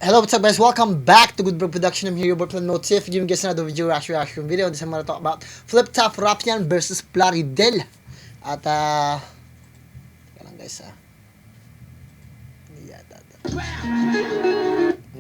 Hello, what's up guys? Welcome back to Good Bro Production. I'm here, your boy Plan Motif. Giving guys another video reaction video. This time I'm gonna talk about Flip Top Rapian versus Plaridel. At teka lang guys Hindi yata.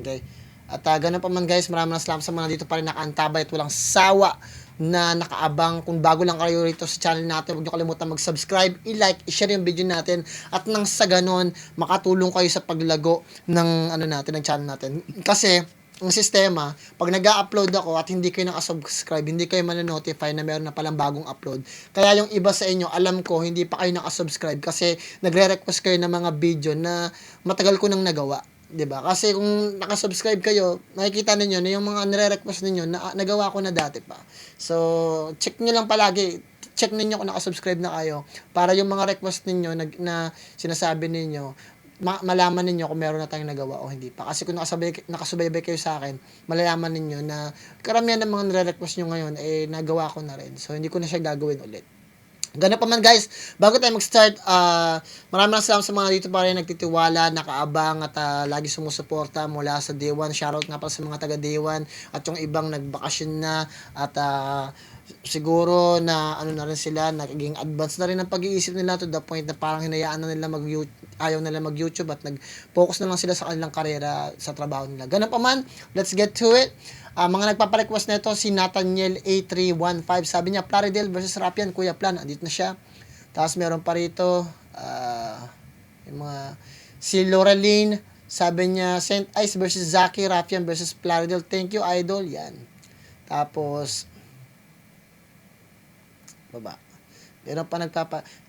Okay. At ganun pa man guys, maraming salamat sa mga dito pa rin nakaantabay at walang sawa na nakaabang. Kung bago lang kayo rito sa channel natin, huwag nyo kalimutan mag-subscribe, i-like, i-share yung video natin at nang sa ganon, makatulong kayo sa paglago ng ng channel natin. Kasi ang sistema, pag nag-upload ako at hindi kayo nakasubscribe, hindi kayo manonotify na meron na palang bagong upload. Kaya yung iba sa inyo, alam ko, hindi pa kayo nakasubscribe kasi nagre-request kayo ng mga video na matagal ko nang nagawa. 'Di ba? Kasi kung nakasubscribe kayo, makikita niyo na yung mga nire-request niyo na nagawa ko na dati pa. So, check niyo lang palagi. Check niyo kung nakasubscribe na kayo para yung mga request niyo na sinasabi niyo malaman niyo kung meron na tayong nagawa o hindi pa. Kasi kung nakasubaybay kayo sa akin, malalaman niyo na karamihan ng mga nire-request niyo ngayon nagawa ko na rin. So, hindi ko na siya gagawin ulit. Ganun pa man guys, bago tayo mag-start, maraming salamat sa mga dito pa rin nagtitiwala, nakaabang at lagi sumusuporta mula sa Day 1. Shoutout nga pala sa mga taga Day 1 at yung ibang nagbakasyon na at siguro na na rin sila, naging advance na rin ang pag-iisip nila to the point na parang hinayaan na nila ayaw nila mag-YouTube at nag-focus na lang sila sa kanilang karera sa trabaho nila. Ganun pa man, let's get to it. Mga nagpaparequest na ito, si Nathaniel A315. Sabi niya, Plaridel versus Rapian, Kuya Plan. Andito na siya. Tapos meron pa rito, yung mga, si Loreline, sabi niya, Saint Ice versus Zaki, Rapian versus Plaridel. Thank you, idol. Yan. Tapos, baba. Meron pa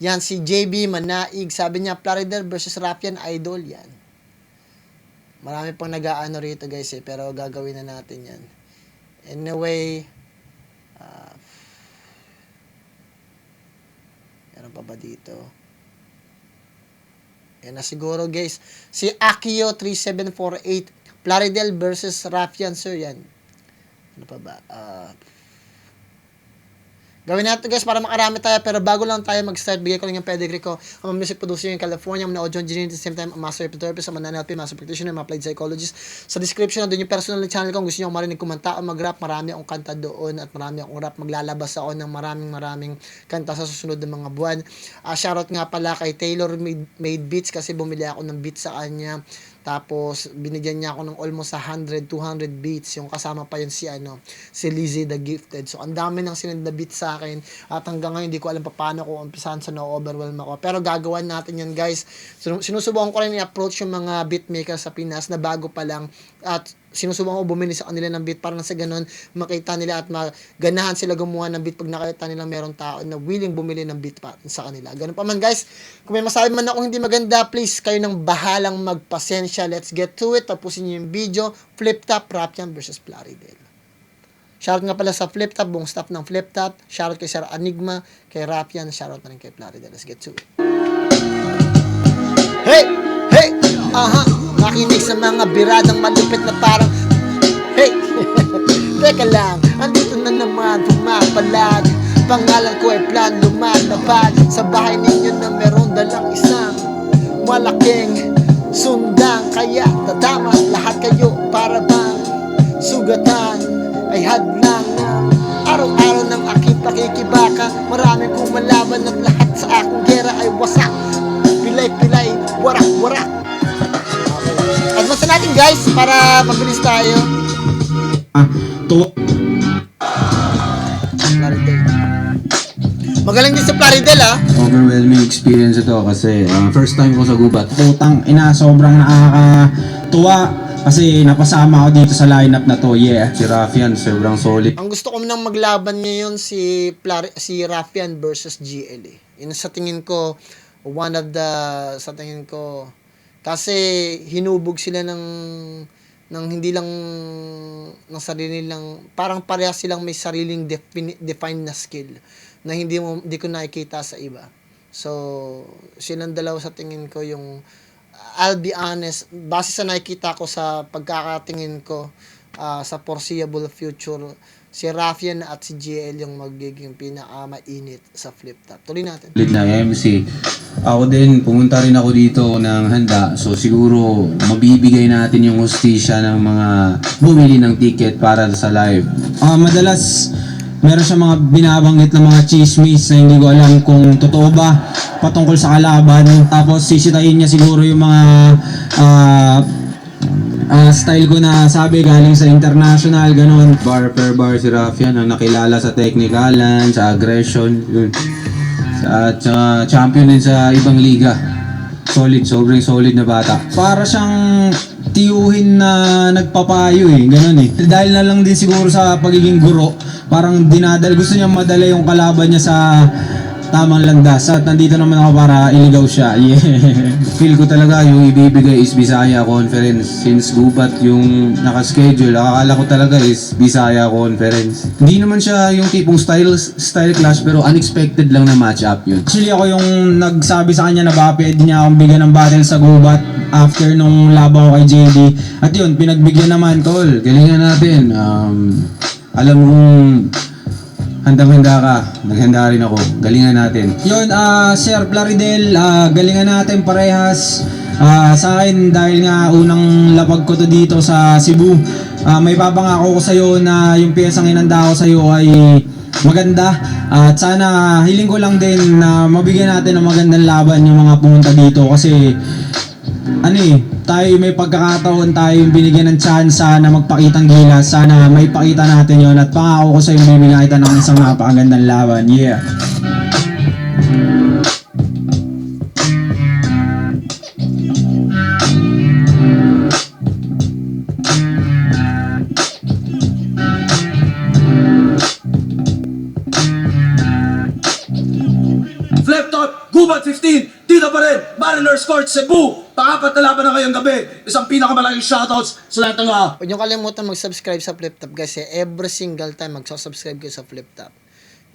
yan, si JB Manaig. Sabi niya, Plaridel versus Rapian, idol. Yan. Marami pang nag-aano rito guys pero gagawin na natin yan. Anyway, meron pa ba dito? Yan na siguro guys. Si Akio 3748, Plaridel versus Rafian sir yan. Ano pa ba? Gawin natin guys para makarami tayo, pero bago lang tayo mag-start, bigay ko lang yung pedigree ko. I'm a music producer in California, I'm an audio engineer at the same time, a master hypnotherapist, I'm an NLP, master practitioner, I'm applied psychologist. Sa description nandun yung personal channel ko, kung gusto nyo marinig kumanta o mag-rap, marami akong kanta doon at marami akong rap. Maglalabas ako ng maraming kanta sa susunod ng mga buwan. Shoutout nga pala kay Taylor Made Beats kasi bumili ako ng beats sa kanya. Tapos, binigyan niya ako ng almost 100, 200 beats. Yung kasama pa yun si Lizzie the Gifted. So, ang dami nang sinend na beats sa akin. At hanggang ngayon, hindi ko alam paano ko umpisahan sa na-overwhelm ako. Pero gagawan natin yan, guys. Sinusubukan ko rin i-approach yung mga beatmakers sa Pinas na bago pa lang. At sinusubukan ko bumili sa kanila ng beat para sa ganun makita nila at maganahan sila gumawa ng beat pag nakita nila meron tao na willing bumili ng beat pa sa kanila. Ganun pa man guys, kung may masabi man ako hindi maganda, please kayo nang bahalang magpasensya. Let's get to it. Tapusin niyo yung video. Flip Top Rapian versus Plaridel. Shoutout nga pala sa Flip Top, buong staff ng Flip Top. Shoutout kay Sir Enigma, kay Rapian, shoutout na rin kay Plaridel. Let's get to it. Hey! Hey! Nakinig sa mga biradang malupit na parang hey! Teka lang, andito na naman pumapalag. Pangalan ko ay Plan, lumalapad sa bahay ninyo na meron dalang isang malaking sundang. Kaya tatama lahat kayo para bang sugatan ay hadlang ng araw-araw ng aking pakikibaka. Maraming kumalaban at lahat sa aking gera ay wasak. Pilay-pilay, warak-warak. Advance natin guys para mabilis tayo. Plaridel. Magaling din sa Plaridel Overwhelming experience ito kasi first time ko sa gubat. Putang ina, sobrang nakakatuwa kasi napasama ako dito sa lineup na to. Yeah, si Rafian sobrang solid. Ang gusto ko nang maglaban ngayon si Rafian versus GL Yun sa tingin ko kasi hinubog sila ng hindi lang ng sarili lang, parang parehas silang may sariling defined na skill na hindi ko nakikita sa iba. So, silang dalawa sa tingin ko yung I'll be honest, base sa nakikita ko sa pagkakatingin ko sa foreseeable future, si Rafian at si GL yung magiging pinakamainit sa flip top. Tuloy natin. Ulit na MC. Ako din, pumunta rin ako dito ng handa. So siguro, mabibigay natin yung hustisya ng mga bumili ng ticket para sa live. Madalas, meron siya mga binabanggit na mga chismis na hindi ko alam kung totoo ba patungkol sa kalaban. Tapos sisitahin niya siguro yung mga style ko na sabi galing sa international, ganun. Bar per bar si Rafian ang nakilala sa technicalan, sa aggression, yun. At champion din sa ibang liga. Solid, sobrang solid na bata. Para siyang tiyuhin na nagpapayo ganun Dahil na lang din siguro sa pagiging guro, parang gusto niya madala yung kalaban niya sa tamang landas. At nandito naman ako para iligaw siya. Yeah. Feel ko talaga yung ibibigay is Bisaya Conference. Since gubat yung nakaschedule, akala ko talaga is Bisaya Conference. Hindi naman siya yung tipong style clash, pero unexpected lang na match-up yun. Actually ako yung nagsabi sa kanya na baka pwede niya akong bigyan ng battle sa gubat after nung laban ko kay JD. At yun, pinagbigyan naman, tol. Galingan natin. Alam kong handang-handa ka. Naghanda rin ako. Galingan natin. Yun, Sir Plaridel, galingan natin parehas. Sa akin, dahil nga unang lapag ko to dito sa Cebu, may papangako ko sa'yo na yung piyesang inanda ko sa'yo ay maganda. At sana, hiling ko lang din na mabigyan natin ng magandang laban yung mga pumunta dito. Kasi, tayo may pagkakataon tayong binigyan ng chance na magpakitang gilas. Sana may pakita natin yon at pangako ko sa yung bibigyan kita ng isang napakagandang laban. Yeah. Flip top, Gubat 15, dito pa rin, Mariners Court, Cebu. Pangapat na laban na ngayong gabi. Isang pinakamalaking shoutouts sa lahat ng Huwag niyo kalimutan mag-subscribe sa Flip Top kasi every single time magsasubscribe kayo sa Flip Top.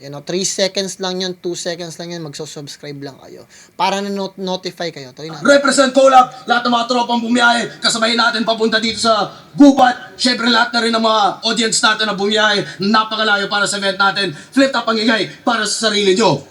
3 seconds lang yun, 2 seconds lang yun, magsasubscribe lang kayo. Para na-notify kayo. Tuloy na. Represent Collab, lahat ng mga tropang bumiyahe, kasabayin natin papunta dito sa Gubat. Syempre lahat na rin ng mga audience natin na bumiyahe, napakalayo para sa event natin. Flip Top ang ingay para sa sarili nyo.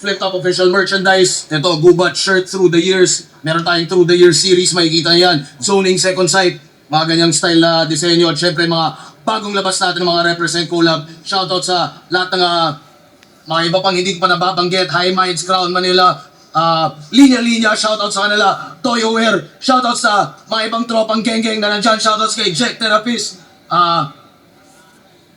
Flip Top official merchandise. Ito, Gubat shirt through the years. Meron tayong through the years series, makikita yan. Zoning second sight, mga ganyang style na disenyo. At syempre mga bagong labas natin ng mga represent collab. Shoutout sa lahat ng mga iba pang hindi ko pa nababanggit. High Minds, Crown Manila, Linya-Linya, shoutout sa kanila. Toyo Wear, shoutout sa mga ibang tropang geng-geng na nandyan. Shoutouts kay Jack Therapist,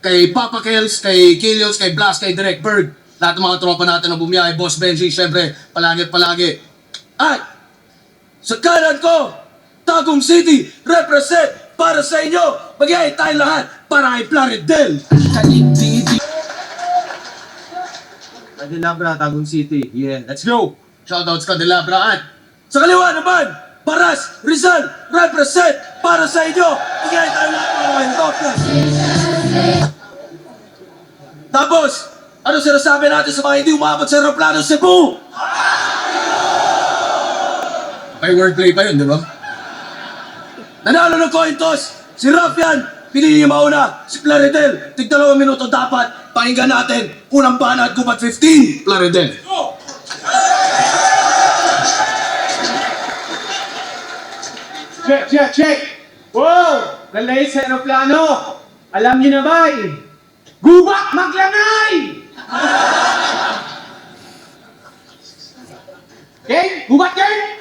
kay Papa Kels, kay Kilios, kay Blast, kay Direct Bird. Lahat ng mga tropa natin na bumiyahe, Boss Benji, syempre, palagi at palagi. At, sa kanan ko, Tagum City, represent para sa inyo. Mag-iay tayo lahat para kay Plaridel. Candelabra, Tagum City. Yeah, let's go. Shoutouts Candelabra at sa kaliwa naman, Paras, Rizal, represent para sa inyo. Mag-iay tayo lahat para kay Doctors. Tapos, ano sinasabi natin sa mga hindi umabot sa aeroplano Cebu? May wordplay pa yun, di ba? Nanalo ng coin toss, si Rafian, pinili niya mauna, si Plaridel, tig 2 minuto dapat, pakinggan natin, unang bana at Gubat 15, Plaridel. Check! Wow! Galay sa aeroplano! Alam niyo na ba Gubat maglangay! Okay? Gubat kayo?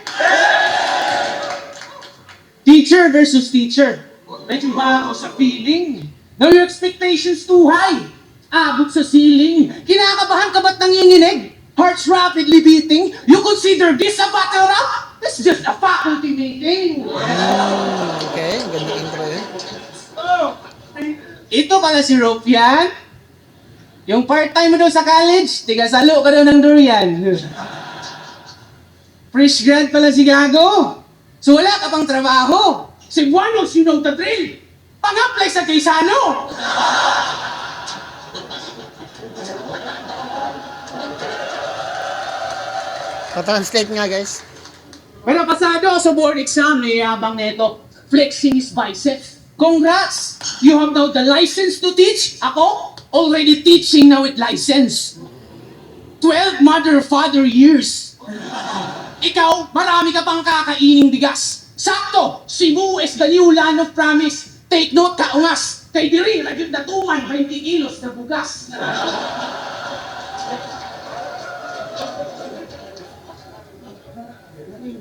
Teacher versus teacher. Medyo ba ako sa feeling? Now your expectations too high. Abot sa ceiling. Kinakabahan ka ba't nanginginig? Hearts rapidly beating. You consider this a battle rap? This is just a faculty meeting. Okay, ganda intro yun. Ito pala si Ropian. Yung part-time mo daw sa college, tiga-salo ka daw ng durian. Fresh grad pala si Gago. So wala ka pang trabaho. Cebuanos, you know the drill. Pang-apply sa Quezano. Pa-translate nga guys. Pero pasado ako sa board exam, niyabang neto. flexing his biceps. Congrats! You have now the license to teach. Ako, already teaching now with license. 12 mother-father years. Ikaw, marami ka pang kakaining bigas. Sakto, Cebu is the new land of promise. Take note, kaungas. Kay diri, lagyan na tuman, 20 kilos na bugas.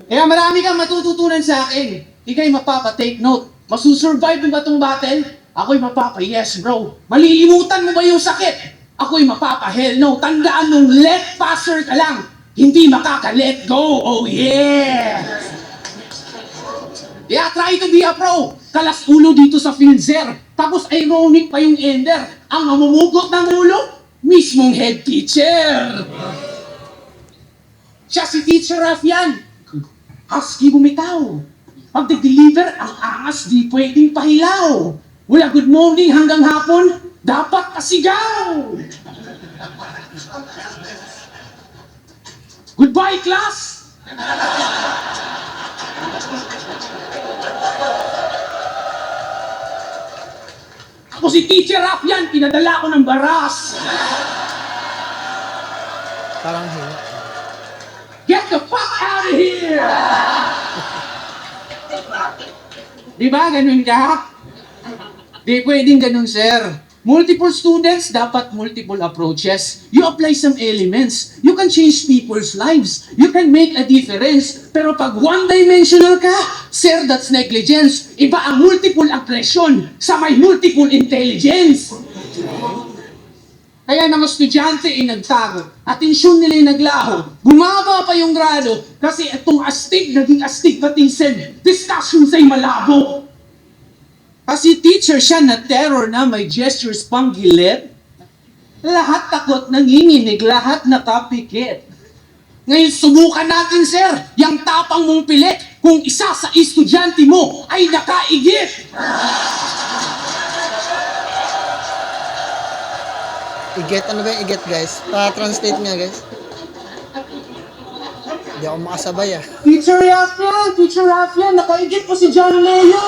Kaya marami kang matututunan sa akin. Ika'y mapapa-take note. Masusurvive mo ba itong battle? Ako'y mapapa-yes, bro. Malilimutan mo ba yung sakit? Ako'y mapapa-hell no. Tandaan mong let passer ka lang. Hindi makaka-let go. Oh yeah! Yeah, try to be a pro. Kalas ulo dito sa field, sir. Tapos ironic pa yung ender. Ang mamumugot ng ulo, mismong head teacher. Siya si Teacher Rafian. Husky bumitaw. Pag nag-deliver, ang angas di pwedeng pahilaw. Wala good morning hanggang hapon, dapat pasigaw. Goodbye, class! Ako si Teacher Rafian, pinadala ko ng baras. Parang hinga. Get the fuck out of here! Di ba, ganun ka? Di pwedeng ganun, sir. Multiple students, dapat multiple approaches. You apply some elements. You can change people's lives. You can make a difference. Pero pag one-dimensional ka, sir, that's negligence. Iba ang multiple aggression sa may multiple intelligence. Kaya mga estudyante ay nagtago. Atensyon nila ay naglaho. Bumaba pa yung grado kasi itong astig naging astigmatism. Discussions ay malabo. Kasi teacher siya na terror na may gestures pang gilid. Lahat takot, nanginginig, lahat nakapikit. Ngayon subukan natin, sir, yung tapang mong pilit kung isa sa estudyante mo ay nakaigit. Iget, ano ba yung iget, guys? Pa-translate nga, guys. Hindi ako makasabay, ah. Teacher Rafian, nakaigit po si John Leo.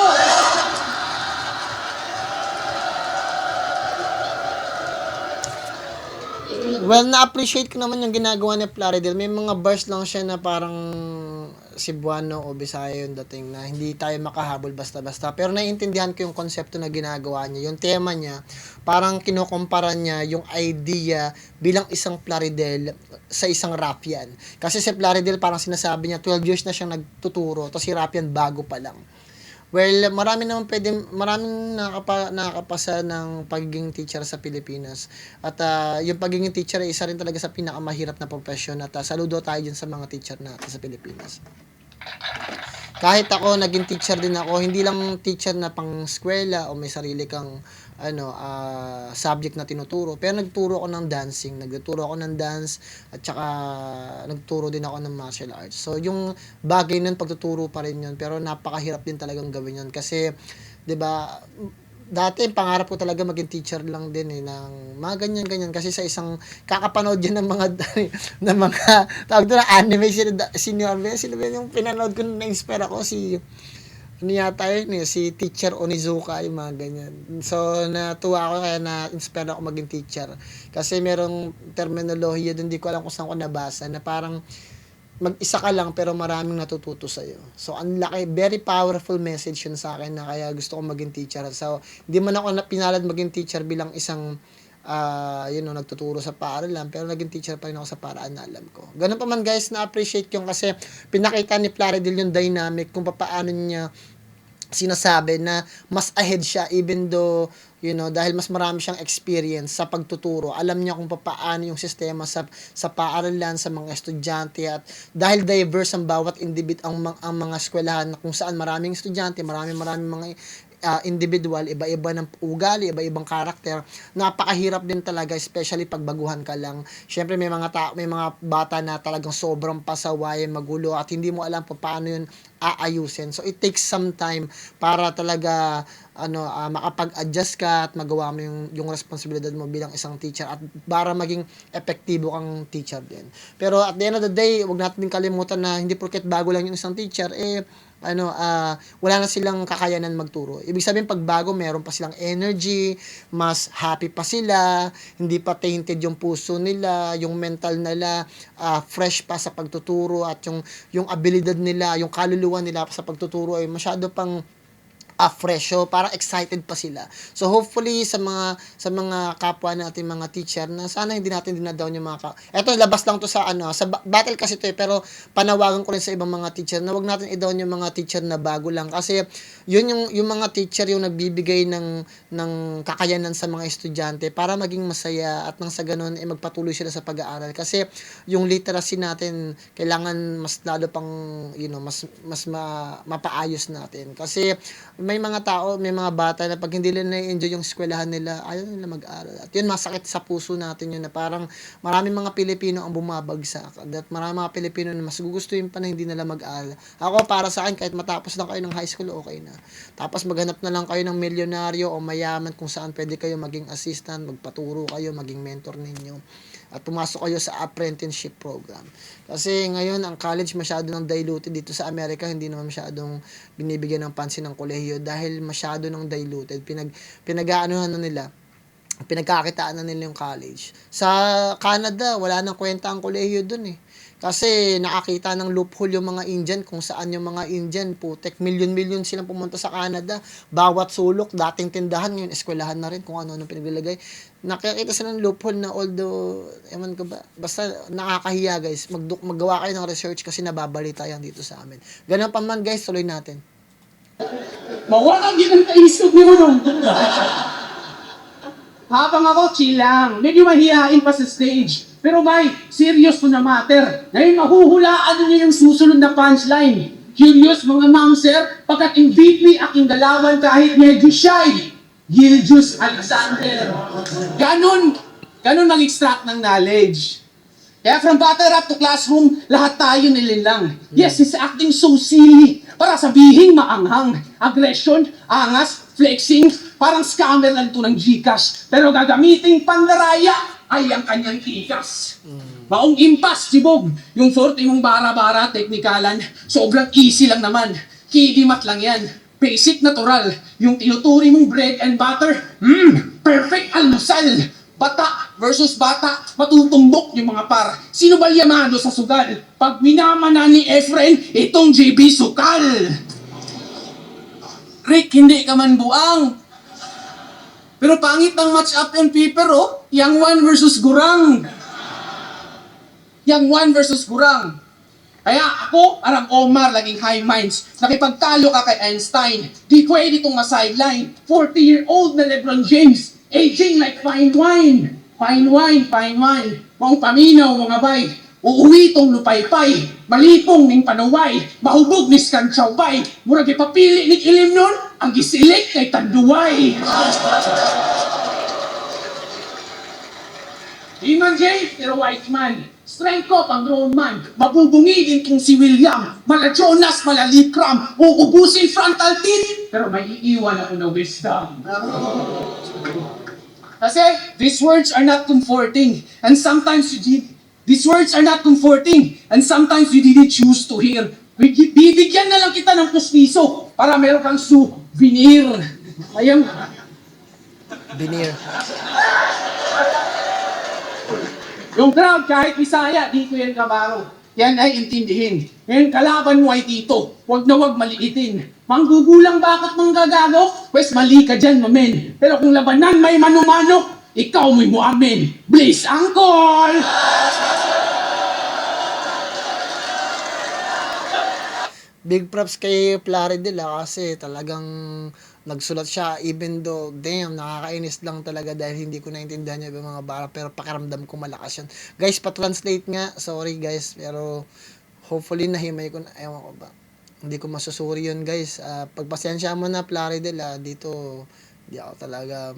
Well, na-appreciate ko naman yung ginagawa ni Plaridel. May mga bars lang siya na parang Cebuano o Bisaya yung dating na hindi tayo makahabol basta-basta. Pero naiintindihan ko yung konsepto na ginagawa niya. Yung tema niya, parang kinukumpara niya yung idea bilang isang Plaridel sa isang Rafian. Kasi si Plaridel parang sinasabi niya 12 years na siyang nagtuturo, tapos si Rafian bago pa lang. Well, maraming nakakapasa ng pagiging teacher sa Pilipinas. At yung pagiging teacher ay isa rin talaga sa pinakamahirap na profesyon. At saludo tayo dyan sa mga teacher natin sa Pilipinas. Kahit ako, naging teacher din ako, hindi lang teacher na pang eskwela o may sarili kang subject na tinuturo. Pero nagturo ako ng dancing, nagtuturo ako ng dance, at saka nagturo din ako ng martial arts. So, yung bagay nun, pagtuturo pa rin yun. Pero napakahirap din talagang gawin yun. Kasi, di ba, dati pangarap ko talaga maging teacher lang din ng mga ganyan-ganyan. Kasi sa isang kakapanood yun ng mga, ng mga, tawag doon na anime, sino ba yung pinanood ko na-inspire ako, ano yata yun si Teacher Onizuka, yung mga ganyan. So, natuwa ako kaya na-inspire ako maging teacher. Kasi merong terminolohiya doon, hindi ko alam kung saan ko nabasa, na parang mag-isa ka lang pero maraming natututo sa'yo. So, ang laki, very powerful message yun sa akin na kaya gusto ko maging teacher. So, hindi man ako pinalad maging teacher bilang isang nagtuturo sa paaralan, pero naging teacher pa rin ako sa paraan na alam ko. Ganun pa man, guys, na-appreciate yung kasi pinakita ni Plaridel yung dynamic kung paano niya sinasabi na mas ahead siya even though, dahil mas marami siyang experience sa pagtuturo. Alam niya kung paano yung sistema sa paaralan, sa mga estudyante, at dahil diverse ang bawat ang mga eskwelahan kung saan maraming estudyante, maraming mga individual, iba-iba ng ugali, iba-ibang karakter, napakahirap din talaga, especially pag baguhan ka lang. Syempre may mga bata na talagang sobrang pasaway, magulo, at hindi mo alam paano yun aayusin. So it takes some time para talaga makapag-adjust ka at magawa mo yung responsibilidad mo bilang isang teacher at para maging epektibo kang teacher din. Pero at the end of the day, wag natin din kalimutan na hindi porket bago lang yung isang teacher, wala na silang kakayanan magturo. Ibig sabihin pagbago, meron pa silang energy, mas happy pa sila, hindi pa tainted yung puso nila, yung mental nila fresh pa sa pagtuturo, at yung abilidad nila, yung kaluluwa nila sa pagtuturo ay masyado pang fresh. So, parang excited pa sila. So, hopefully, sa mga kapwa natin, mga teacher, na sana hindi natin dinadown yung eto, labas lang to sa, sa battle kasi to pero panawagan ko rin sa ibang mga teacher na wag natin i-down yung mga teacher na bago lang. Kasi, yun yung mga teacher yung nagbibigay ng kakayanan sa mga estudyante para maging masaya at nang sa ganun, magpatuloy sila sa pag-aaral. Kasi, yung literacy natin, kailangan mas lalo pang, mas mapaayos natin. Kasi, may mga tao, may mga bata na pag hindi nila na-enjoy yung eskwelahan nila, ayaw nila mag-aral. At yun, masakit sa puso natin yun na parang maraming mga Pilipino ang bumabagsak. At maraming mga Pilipino na mas gugustuhin pa na hindi nila mag-aral. Ako, para sa akin, kahit matapos lang kayo ng high school, okay na. Tapos maghanap na lang kayo ng milyonaryo o mayaman kung saan pwede kayo maging assistant, magpaturo kayo, maging mentor ninyo. At pumasok kayo sa apprenticeship program. Kasi ngayon, ang college masyado nang diluted dito sa Amerika, hindi naman masyadong binibigyan ng pansin ng kolehiyo dahil masyado nang diluted. Pinag-aanuhan na nila, pinagkakitaan na nila yung college. Sa Canada, wala nang kwenta ang kolehiyo dun eh. Kasi nakakita ng loophole yung mga Indian, kung saan yung mga Indian, putek, milyon-milyon silang pumunta sa Canada. Bawat sulok, dating tindahan, ngayon eskwelahan na rin kung ano-ano pinaglalagay. Nakikita sila ng loophole na although, ewan ko ba, basta nakakahiya guys, maggawa kayo ng research kasi nababalita yan dito sa amin. Ganun pa man guys, tuloy natin. Mawala din ang kaisog ni Manong. Habang ako, chill lang. Medyo mahihain pa sa stage. Pero may, serious to na matter. Ngayon, mahuhulaan niyo yung susunod na punchline. Curious mga mangser, pagkat deeply aking galawan kahit medyo shy. Gildius Alexander. Ganon mag-extract ng knowledge. Kaya from battle rap to classroom, lahat tayo nililang. Yes, he's acting so silly. Para sabihing maanghang. Aggression, angas, flexing, parang scammer lang ito ng Gcash. Pero gagamiting panlaraya ay ang kanyang ikas. Maong impas, sibog. Yung 40 mong bara-bara, teknikalan, sobrang easy lang naman. Kidimat lang yan. Basic natural. Yung tinuturi mong bread and butter, perfect almusal. Bata versus bata, matutumbok yung mga par. Sino ba yamado sa sugal? Pag minamana ni Efren, itong JB Sukal. Rick, hindi ka man buang. Pero pangit ang match up on paper, oh. Yang 1 versus Gurang. Yang 1 versus Gurang. Kaya ako, arang Omar, laging high minds. Nakipagtalo ka kay Einstein. Di pwede itong ma-sideline. 40-year-old na LeBron James. Aging like fine wine. Fine wine, fine wine. Maong paminaw, mga bay. Uuwi tong lupay-pay. Malipong ning panuway. Mahubog ni Skanchawbay. Murag ipapili ni ilim nun. Ang gisilik kay Tanduay. Di man Jay, pero white man. Strength ko pang grown man. Mabubungilin kong si William. Mala Jonas, mala Likram. Uubusin frontal teeth. Pero may iiwan ako na wisdom. Kasi, these words are not comforting. And sometimes these words are not comforting. And sometimes you didn't choose to hear. Bibigyan na lang kita ng pustiso para meron kang souvenir. Ayang... Veneer. Yung crowd, kahit Bisaya, di ko yan kabaro. Yan ay intindihin. Ngayon, kalaban mo ay tito. Huwag na huwag maliitin. Manggugulang bakit manggagago? Pwes mali ka dyan, mamen. Pero kung labanan may manumano, ikaw may mo amen. Please, Uncle! Big props kay Plaridel kasi talagang nagsulat siya even though damn nakakainis lang talaga dahil hindi ko naintindihan yung mga bara pero pakiramdam ko malakas yun. Guys, pa-translate nga. Sorry guys pero hopefully nahimay ko na. Ewan ko ba. Hindi ko masusuri yun guys. Pagpasensya mo na Plaridel dito hindi ako talaga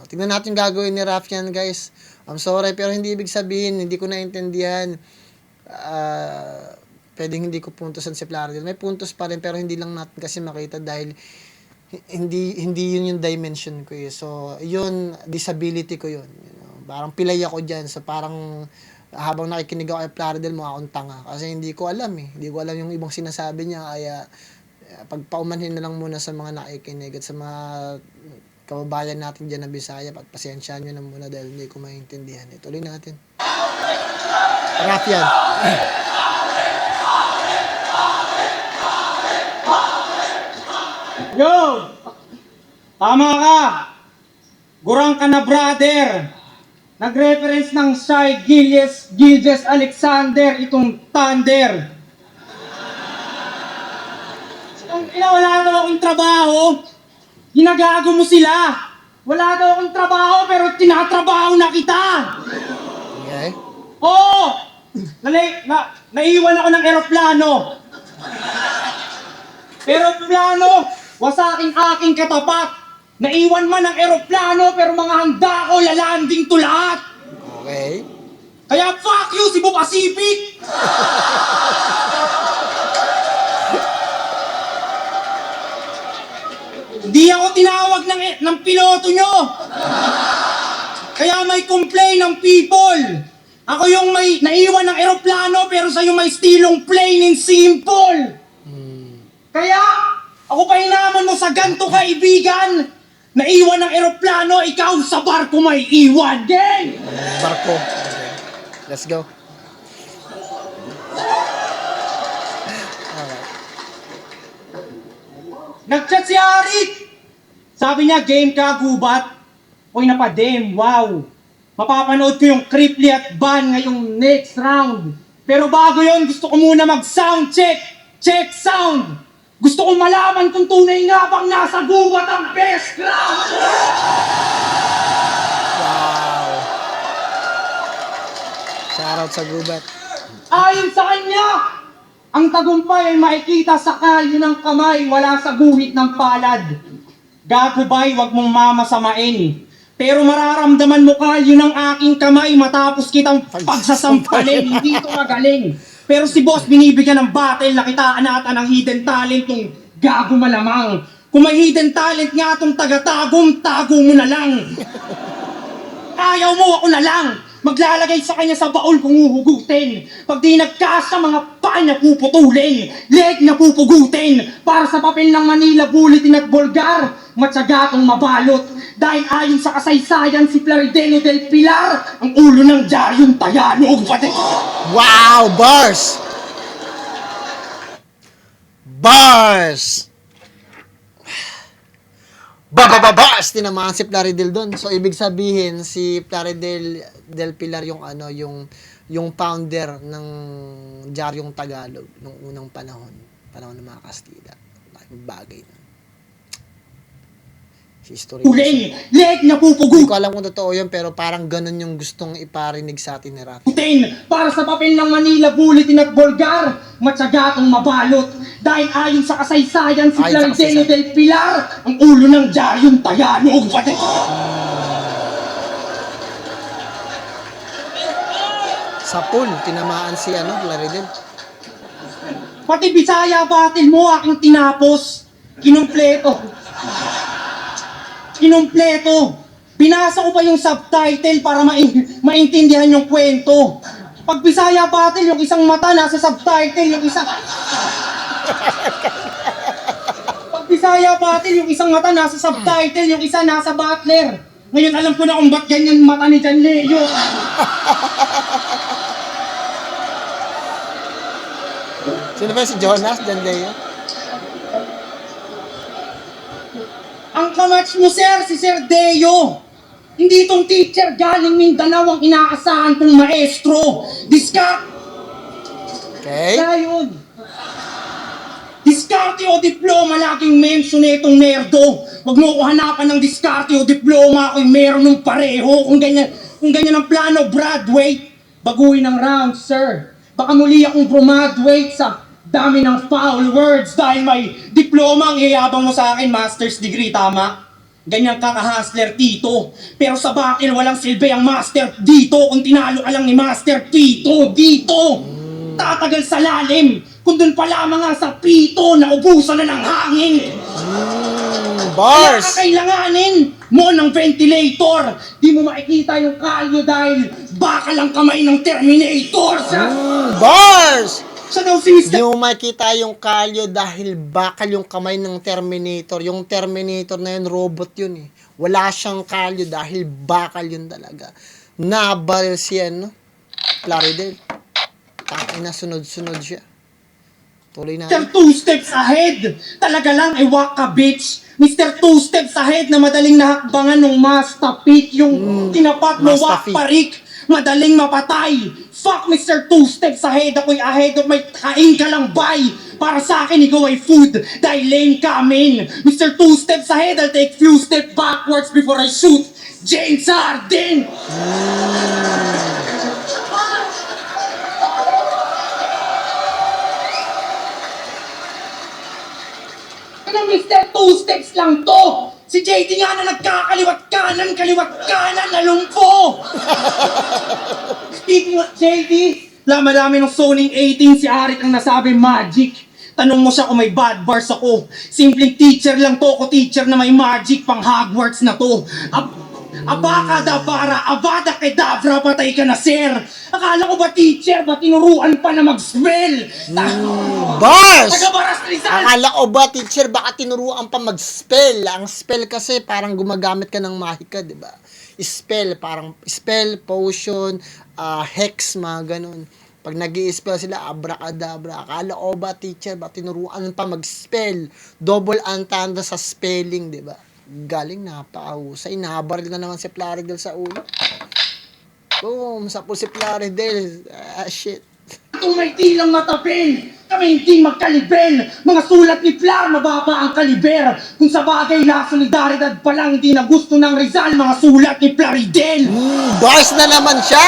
Tingnan natin gagawin ni Rafian guys. I'm sorry pero hindi ibig sabihin hindi ko naintindihan. Pwedeng hindi ko puntosan si Plaridel. May puntos pa rin pero hindi lang natin kasi makita dahil hindi yun yung dimension ko eh. So, yun, disability ko yun. Parang pilay ako dyan. So, parang habang nakikinig ako kay Plaridel, mukha akong tanga. Kasi hindi ko alam eh. Hindi ko alam yung ibang sinasabi niya. Kaya, pagpaumanhin na lang muna sa mga nakikinig at sa mga kababayan natin dyan na Bisaya, pagpasensyaan nyo na muna dahil hindi ko maintindihan. Ituloy natin. Rafian. Yo! Tama ka! Gurang ka na, brother! Nag-reference ng Shai Gilges Alexander, itong Thunder. Ang ina, wala daw akong trabaho. Ginagago mo sila. Wala daw akong trabaho, pero tinatrabaho na kita. Okay. Oo! Naiwan ako ng eroplano. Eroplano, wasaking aking katapat. Naiwan man ang eroplano, pero mga handa ko, lalanding to lahat. Okay. Kaya fuck you, Cebu Pacific! Hindi ako tinawag ng piloto nyo. Kaya may complain ng people. Ako yung may naiwan ng eroplano, pero sa'yo may stilong plain and simple. Kaya, ako pa hinamon mo sa ganto kaibigan. Naiwan ng eroplano, ikaw sa barko may iwan. Gang! Barko. Okay. Let's go. Alright. Nag-chat si Arik. Sabi niya, game ka, gubat. Uy, napadem, wow. Mapapanood ko yung Cripply at Ban ngayong next round. Pero bago yon, gusto ko muna mag-sound check. Check sound. Gusto kong malaman kung tunay nga bang nasa gubat ang best ground. Wow. Shoutout sa gubat. Ayon sa kanya, ang tagumpay ay makikita sa kalyo ng kamay, wala sa guhit ng palad. Gagubay, wag mong mamasamain. Pero mararamdaman mo kalyo ng aking kamay matapos kitang pagsasampalin. Hindi ito magaling. Pero si boss binibigyan ng battle, nakitaan natin ang hidden talent ng gago malamang. Kung may hidden talent nga itong taga-tagom, tago mo na lang. Ayaw mo, ako na lang. Maglalagay sa kanya sa baul kung uhugutin. Pag di nagkasa, mga paa niya puputulin. Leg niya pupugutin. Para sa papel ng Manila Bulletin at Bulgar, matyaga kong mabalot. Dahil ayon sa kasaysayan, si Plarideno del Pilar, ang ulo ng Daryong Tayanog. Wow! Bars! Bars! Bars! Tinamaan si Plaridel doon. So, ibig sabihin, si Plaridel del Pilar yung yung founder ng Diaryong Tagalog nung unang panahon ng mga Kastila. Laking bagay na. History. Uling! Leg niya Hindi pupugutin. ko alam kung totoo yun, pero parang ganun yung gustong iparinig sa atin ni Rafi. Para sa papel ng Manila Bulletin at Bulgar, matyaga kong mabalot. Dahil ayon sa kasaysayan, si Ayon sa Plarideno kasaysayan. del Pilar, ang ulo ng Daryong Tayanog. Sa pool, tinamaan si Plaridel. Pati Bisaya battle mo aking tinapos. Kinumpleto. Binasa ko pa yung subtitle para maintindihan yung kwento. Pag Bisaya battle, yung isang mata nasa subtitle, yung isa... Pag Bisaya battle, yung isang mata nasa subtitle, yung isa nasa butler. Ngayon alam ko na kung ba't ganyan mata ni Jan Leo. Sino ba si Jonas? Dan Leo? Ang kamatch mo, sir, si Sir Deo. Hindi itong teacher galing Mindanao ang inaasahan kong maestro. Okay. Kaya yun. Diskarte o diploma, laging mention na itong nerdo. Huwag mo ko hanapan ng diskarte o diploma, ako'y meron ng pareho. Kung ganyan ang plano, Broadway, baguhin ang round, sir. Baka muli akong graduate sa dami ng foul words dahil may diploma ang iyabang mo sa akin, master's degree, tama? Ganyan ka ka-hustler, Tito. Pero sa battle, walang silbi ang master dito. Kung tinalo ka lang ni Master Tito, dito. Tatagal sa lalim. Kung dun pa lamang nga sa pito, naubusan na ng hangin. Kaya Bars! kakailanganin mo ng ventilator. Di mo makikita yung kalyo dahil baka lang kamay ng Terminator. Bars! Siya daw si Hindi Mr. mo makita yung kalyo dahil bakal yung kamay ng Terminator. Yung Terminator na yun, robot yun eh. Wala siyang kalyo dahil bakal yun talaga. Nabaril siya, no? Plaridel. Tangina, sunod-sunod siya. Tuloy na. Mr. Two Steps Ahead. Talaga lang, ewa ka, bitch. Mr. Two Steps Ahead na madaling nahakbangan ng Master Pit. Yung tinapat mo, Master wak Pit. parik. Madaling mapatay. Fuck Mr. Two Steps Ahead. Ako'y ahead of my kain ka lang, bye. Para sa akin, ikaw ay food. Dahil lane ka, men. Mr. Two Steps Ahead, I'll take few steps backwards before I shoot. James Harden. Ano, Mr. Two Steps lang to! Si JD nga na nagkakaliwat kanan, nalumpo! Speaking of JD, lama-lami ng Zoning 18 si Arik ang nasabi magic. Tanong mo siya kung may bad bars ako. Simpleng teacher lang to, ko teacher na may magic pang Hogwarts na to. Abakadabara, avada kedavra, patay ka na, sir. Akala ko ba teacher, ba tinuruan pa na mag-spell? Bars! Taga-Baras Rizal! Akala ko ba, teacher, baka tinuruan pa mag-spell. Ang spell kasi parang gumagamit ka ng mahika, di ba? Spell, parang spell, potion, hex, mga ganun. Pag nag-i-spell sila, abracadabra. Akala ko ba, teacher, ba tinuruan pa mag-spell? Double entendre sa spelling, di ba? Galing, napakahusay. Nabaril na naman si Plaridel sa ulo. Boom, sa po si Plaridel. Shit. Kung may tilang matapin, kami hindi magkalibel. Mga sulat ni Flar, mababa ang kaliber. Kung sa bagay na solidaridad pa lang, hindi na gusto ng Rizal, mga sulat ni Plaridel. Bars na naman siya.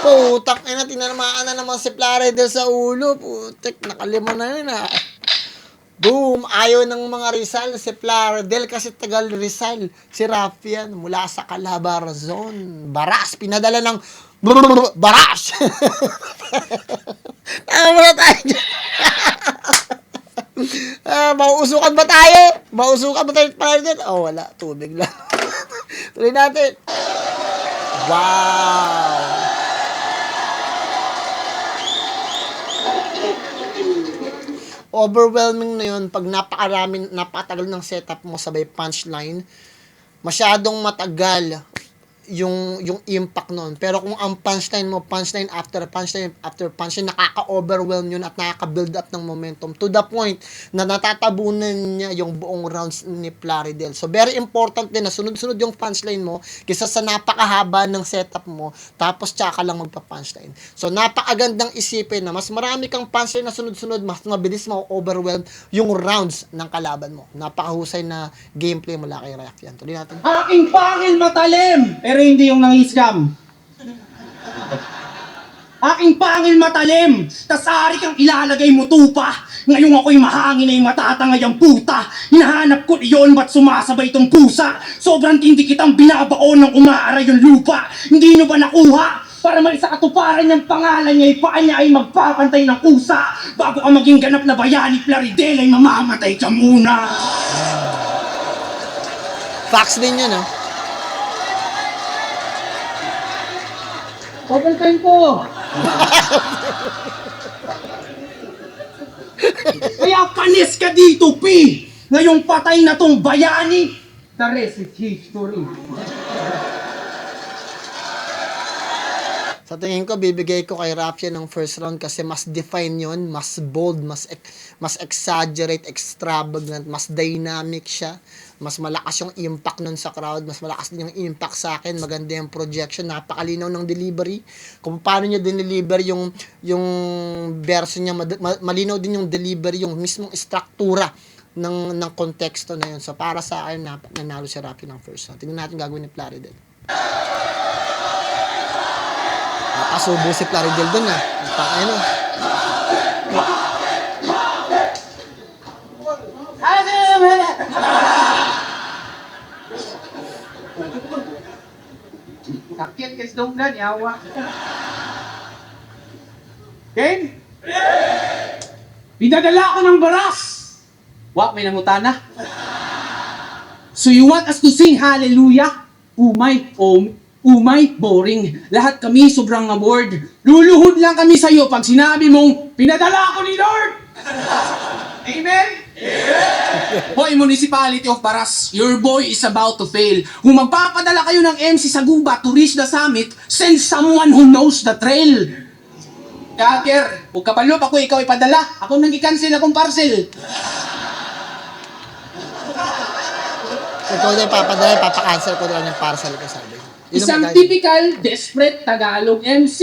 Putak ina, tinanamaan na naman si Plaridel sa ulo. Putak, nakalima na yun ah. Boom! Ayaw ng mga Rizal si Plaridel kasi tagal Rizal. Si Rafian mula sa Calabarzon. Baras! Pinadala ng Baras! Tama na tayo dyan. Mauusukan ba tayo? Mauusukan ba tayo Plaridel? Oh, wala. Tubig lang. Tuloy natin. Wow! Overwhelming na yun pag napakatagal ng setup mo sabay punchline, masyadong matagal yung impact nun. Pero kung ang punchline mo, punchline after punchline, nakaka-overwhelm yun at nakaka-build up ng momentum to the point na natatabunan niya yung buong rounds ni Plaridel. So, very important din na sunod-sunod yung punchline mo kaysa sa napakahaba ng setup mo tapos tsaka lang magpa-punchline. So, napakagandang isipin na mas marami kang punchline na sunod-sunod, mas mabilis ma-overwhelm yung rounds ng kalaban mo. Napakahusay na gameplay mula kay Rafian. Tuloy natin. Aking pangil matalim, pero hindi yung nang-scam. Aking pangil matalim, tas ari kang ilalagay mo tupa. Ngayong ako'y mahangin ay matatangay ang puta. Hinahanap ko iyon, ba't sumasabay tong pusa? Sobrang tindi kitang binabaon ng umaaray yung lupa. Hindi nyo ba nakuha? Para may sa katuparan niyang pangalan niya, paan niya ay magpapantay ng kusa. Bago ka maging ganap na bayani, Plaridel, ay mamamatay ka muna. Facts din yun, ah. Open time po. Kaya panis ka dito, P! Ngayong patay na tong bayani, the rest is history. Sa tingin ko, bibigay ko kay Rafian ng first round kasi mas define yon, mas bold, mas exaggerate, extravagant, mas dynamic siya. Mas malakas yung impact nun sa crowd, mas malakas din yung impact sa akin, maganda yung projection, napakalinaw ng delivery. Kung paano niya dineliver yung verso niya, malinaw din yung delivery, yung mismong struktura ng konteksto na yun. So para sa akin, nanalo si Rafian ng first round. Tingnan natin gagawin ni Plaridel. Nakasubo si Plaridel dun ah. Ano? Kakit kasi dong na, yawa. Game? Pinadala ako ng baras. Wak, may nangutana. So you want us to sing hallelujah? Oh my, Umay, boring. Lahat kami sobrang aboard. Luluhod lang kami sa'yo pag sinabi mong, pinadala ako ni Lord! Amen? Hoy, Municipality of Baras, your boy is about to fail. Kung magpapadala kayo ng MC sa Gubat to reach the summit, send someone who knows the trail. Kaker, huwag kapalop ako, ikaw ipadala. Ako nang i-cancel akong parcel. Ikaw na yung papadala, papakancel ko lang yung parcel ko, sabi. Yun Isang naman, guys. typical, desperate Tagalog MC.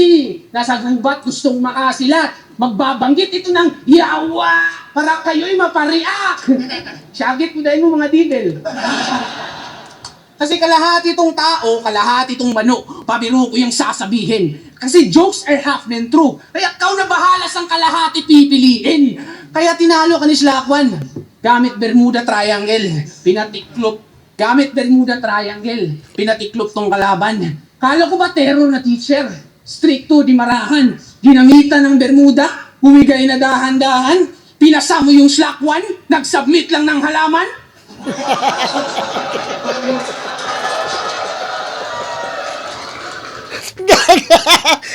Nasa gubat, gustong makasilat. Magbabanggit ito ng yawa para kayo'y mapareact. Syagit mo dahil mo mga didel. Kasi kalahati itong tao, kalahati itong manok. Pabiro ko yung sasabihin. Kasi jokes are half men true. Kaya ikaw na bahala sang kalahati pipiliin. Kaya tinalo ka ni Slakwan. Gamit Bermuda Triangle. Pinatiklop. Gamit Bermuda Triangle. Pinatiklop tong kalaban. Kala ko ba terror na teacher? Stricto di marahan. Ginamitan ng Bermuda. Humigay na dahan-dahan. Pinasa mo yung Slakwan. Nag-submit lang ng halaman.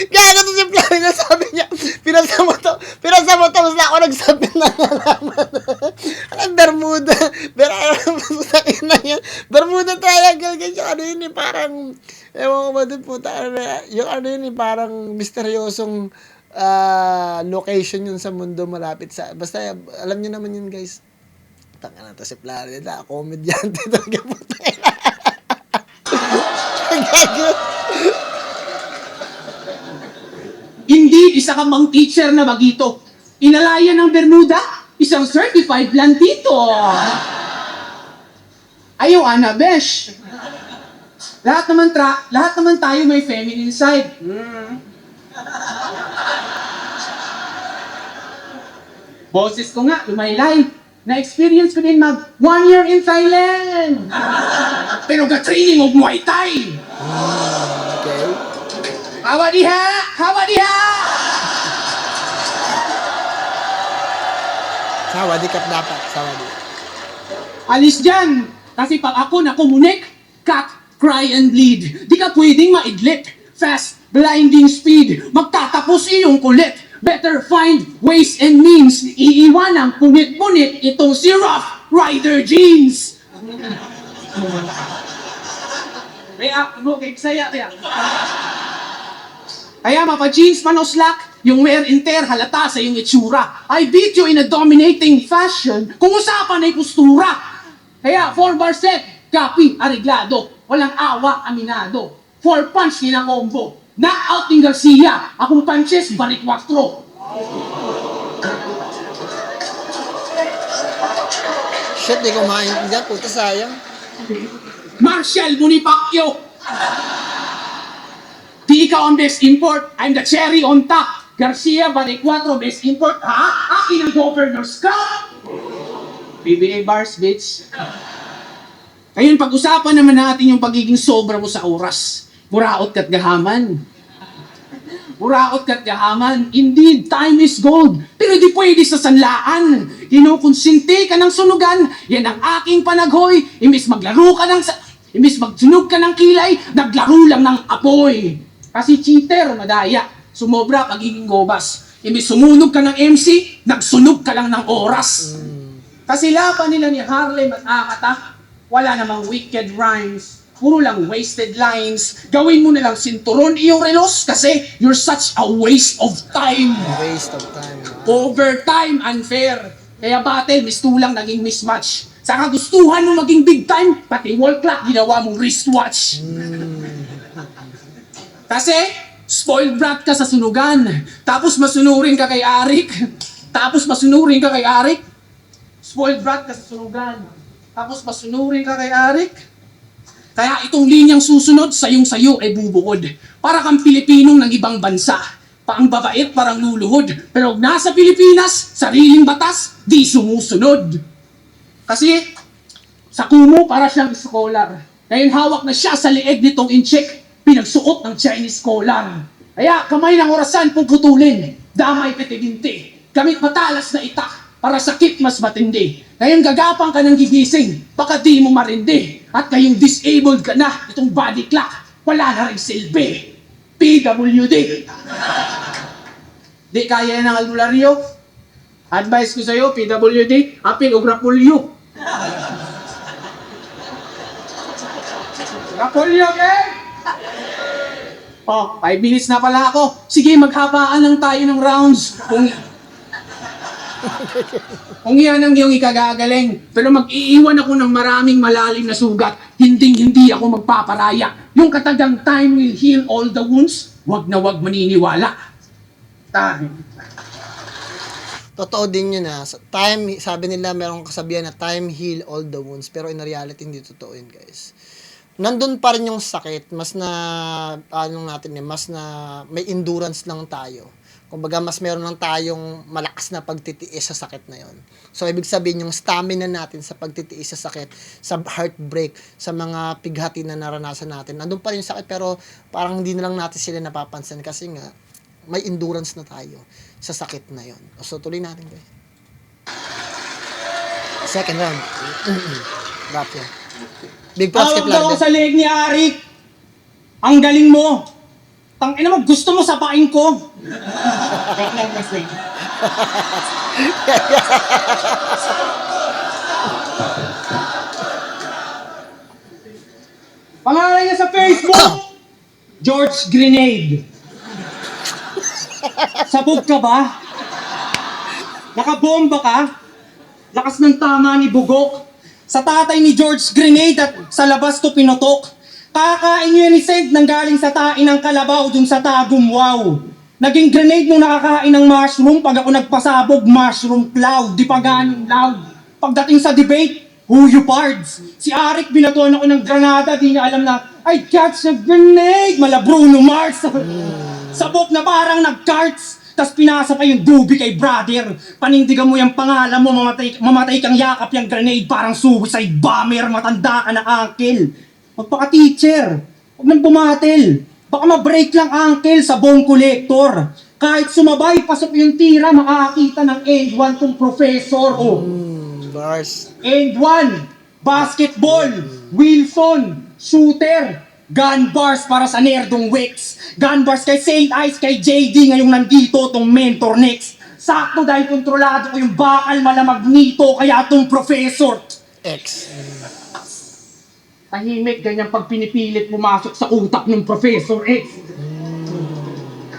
Gaga to si Flavio na sabi niya, pinasa mo to, tapos na ako nagsabit na nalaman. Ang Bermuda, pero alam mo sa akin na yan, Bermuda Triangle, guys, yung ano yun parang, ewan ko ba din puta, yung ano yun parang misteryosong location yun sa mundo malapit sa, basta alam niyo naman yun guys. Tanga na to si Flavio, komedyante talaga puta. Hindi, isa ka mang teacher na bagito. Inalaya ng Bermuda, isang certified plantito. Ayaw, Ana, besh. Lahat naman tayo may feminine side. Boses ko nga, lumaylay. Na-experience ko din mag 1 year in Thailand. Pero ga-training of Muay Thai. Okay. Hawadiha! Hawadiha! Sawadi kap dapat, sawadi. Alis dyan! Kasi pag ako na kumunik, cut, cry, and bleed. Di ka pwedeng maidlit. Fast, blinding speed. Magtatapos iyong kulit. Better find ways and means. Iiwan ang punit-punit itong si Rough Rider Jeans. Kaya, okay, saya, kaya. Kaya mapa-jeans man o slack, yung wear and tear halata sa iyong itsura. I beat you in a dominating fashion kung usapan ay postura. Kaya 4 bar set, copy, areglado, walang awa, aminado. 4 punch ni na combo. Knockout ni Garcia, akong punches, balik 4. Shit, di ko maintindihan. Puta, sayang. Marshall Bonifacio. Di ikaw ang best import, I'm the cherry on top. Garcia, balik 4, best import. Ha? Akin ang governor's cup. PBA bars, bitch. Ngayon, pag-usapan naman natin yung pagiging sobra mo sa oras. Buraot ka't gahaman. Buraot ka't gahaman. Indeed, time is gold. Pero di pwede sa sanlaan. Kinukonsinti ka ng sunugan. Yan ang aking panaghoy. Imbis maglaro ka ng imbis magsunog ka ng kilay, naglaro lang ng apoy. Kasi cheater, madaya. Sumobra, pagiging gobas. Imbis sumunog ka ng MC, nagsunog ka lang ng oras. Kasi laban nila ni Harlem at Akata, wala namang wicked rhymes. Puro lang wasted lines. Gawin mo na lang sinturon iyong relos kasi you're such a waste of time. Waste of time. Overtime, unfair. Kaya battle, mistulang naging mismatch. Sa kagustuhan mo maging big time, pati wall clock ginawa mong wristwatch. Kasi, spoiled brat ka sa sunugan. Tapos masunurin ka kay Arik. Spoiled brat ka sa sunugan. Tapos masunurin ka kay Arik. Kaya itong linyang susunod, sayong-sayo ay bubukod. Para kang Pilipinong ng ibang bansa. Paang babait, parang luluhod. Pero nasa Pilipinas, sariling batas, di sumusunod. Kasi, sa kumo, para siyang scholar. Ngayon hawak na siya sa leeg nitong incheck, pinagsuot ng Chinese collar. Kaya kamay ng orasan puputulin, damay petibinte, gamit matalas na itak, para sakit mas matindi. Ngayon gagapang ka ng gigising, baka di mo marindi. At kayong disabled ka na, itong body clock. wala na rin silbi. PWD. Di kaya ng albularyo. Advice ko sa'yo, PWD, apil o grapulyo. Grapulyo, eh! Oh, 5 minutes na pala ako. Sige, maghabaan lang tayo ng rounds. Kung yan ang iyong ikagagaling. Pero mag-iiwan ako ng maraming malalim na sugat. Hindi ako magpaparaya. Yung katagang time will heal all the wounds, wag na wag maniniwala. Totoo din yun na. Time, sabi nila merong kasabihan na time heal all the wounds. Pero in reality, hindi totoo yun, guys. Nandun pa rin yung sakit. Mas na, mas na may endurance lang tayo. Kumbaga, mas meron lang tayong malakas na pagtitiis sa sakit na yon. So, ibig sabihin, yung stamina natin sa pagtitiis sa sakit, sa heartbreak, sa mga pighati na naranasan natin, nandun pa rin yung sakit, pero parang hindi na lang natin sila napapansin kasi nga, may endurance na tayo sa sakit na yon. So, tuloy natin, guys. Second round. Rap yan. Big props kay Tawag daw Plug. ako sa leg ni Arik. Ang galing mo. Tangina mo, gusto mo sapain ko. Pangalan niya sa Facebook, George Grenade. Sabog ka ba? Nakabomba ka? Lakas ng tama ni Bugok. Sa tatay ni George Grenade at sa labas to pinotok. Kakain niyo yan ni Sed nang galing sa tain ng kalabaw dun sa Tagum, wow. Naging grenade nung nakakain ng mushroom. Pag ako nagpasabog, mushroom cloud. Di pa ganong loud. Pagdating sa debate, who you pards? Si Arik binatuan ako ng granada. Di niya alam na, I catch a grenade. Mala Bruno Mars. Sabog na parang nag-carts. Tas pinasa pa yung dubi kay brother. Panindigan mo yung pangalan mo, mamatay kang yakap yung grenade. Parang suicide bomber, matanda ka na uncle. Magpaka-teacher. Huwag nang bumatil. Baka ma-break lang uncle sa bone collector. Kahit sumabay, pasok yung tira, makakakita ng end 1 tong professor. Oh. Bars. End 1, basketball, Wilson, shooter, gun bars para sa nerdong Wex. Gun bars kay Saint Ice, kay JD, ngayong nandito tong mentor next. Sakto dahil kontrolado ko yung bakal malamag nito, kaya tong professor. X. Tahimik ganyan pag pinipilit pumasok sa utak ng Professor X.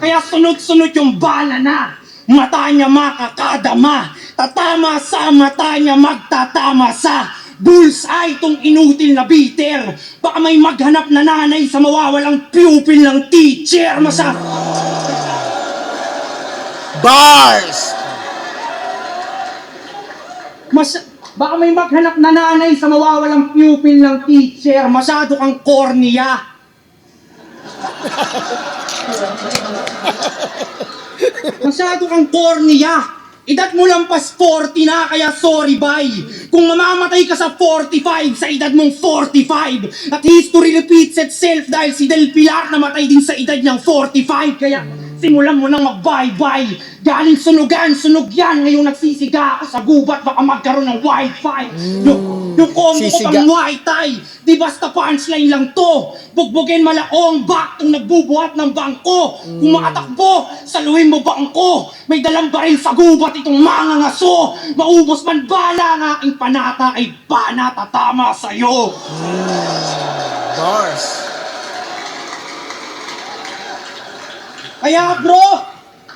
Kaya sunod-sunod yung bala na. Mata niya makakadama. Tatama sa mata niya magtatama sa bullseye tong inutil na bitter. Baka may maghanap na nanay sa mawawalang pupil ng teacher. Bars! Baka may maghanap na nanay sa mawawalang pupil ng teacher. Masyado kang cornea. Masyado kang cornea. Edad mo lang pas 40 na, kaya sorry bye. Kung mamamatay ka sa 45, sa edad mong 45. At history repeats itself dahil si Del Pilar namatay din sa edad niyang 45. Kaya simulan mo nang mag-bye-bye. Galing sunugan, sunog yan. Ngayong nagsisiga ako sa gubat, baka magkaroon ng wifi. Yung combo ko pang Muay Thai. Di basta punchline lang to. Bugbugin malaong back tong nagbubuhat ng bangko. Kung makatakbo, saluhin mo bangko. May dalang baril sa gubat itong mga ngaso. Maubos man bala ang aking panata ay panatatama sa'yo. Bars. Kaya bro,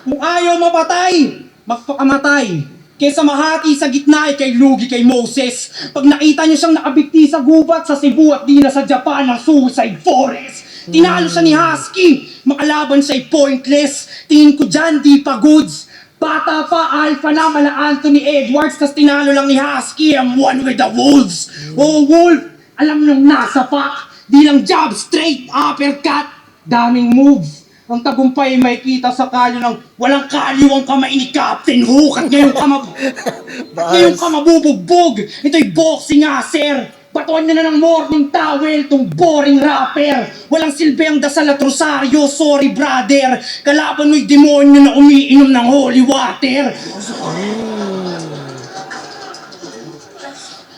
kung ayaw mapatay, magpakamatay. Kesa mahati sa gitna ay kay lugi kay Moses. Pag nakita niyo siyang nakabikti sa gubat sa Cebu at di na sa Japan ng suicide forest. Tinalo siya ni Husky, makalaban siya'y pointless. Tingin ko dyan, di pa goods. Bata pa, alpha na, mala Anthony Edwards, tas tinalo lang ni Husky ang one with the wolves. Oh, wolf, alam niyong nasa pack. Di lang jab, straight, uppercut, daming moves. Ang tagumpay may kita sa kalyo ng walang kaliwang kamay ni Captain Hook at ngayong ka mabubugbog. Ito'y boxing nga, sir. Batuan nyo na ng morning towel tong boring rapper. Walang silbi ang dasal at rosaryo, sorry brother. Kalaban mo'y demonyo na umiinom ng holy water.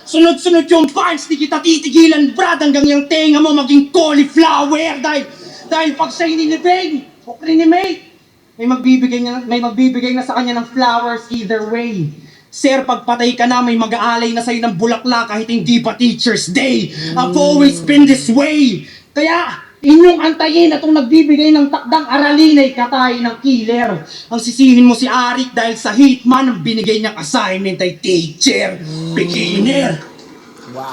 Sunod-sunod yung parts, di kita titigilan, brad, hanggang yung tenga mo maging cauliflower. Dahil pag siya ininibig, o krinimate, may magbibigay na sa kanya ng flowers either way. Sir, pagpatay ka na, may mag-aalay na sa'yo ng bulaklak kahit hindi pa Teacher's Day. I've always been this way. Kaya, inyong antayin na itong nagbibigay ng takdang aralin ay katay ng killer. Ang sisihin mo si Arik dahil sa hitman ang binigay niyang assignment ay teacher. Beginner. Wow.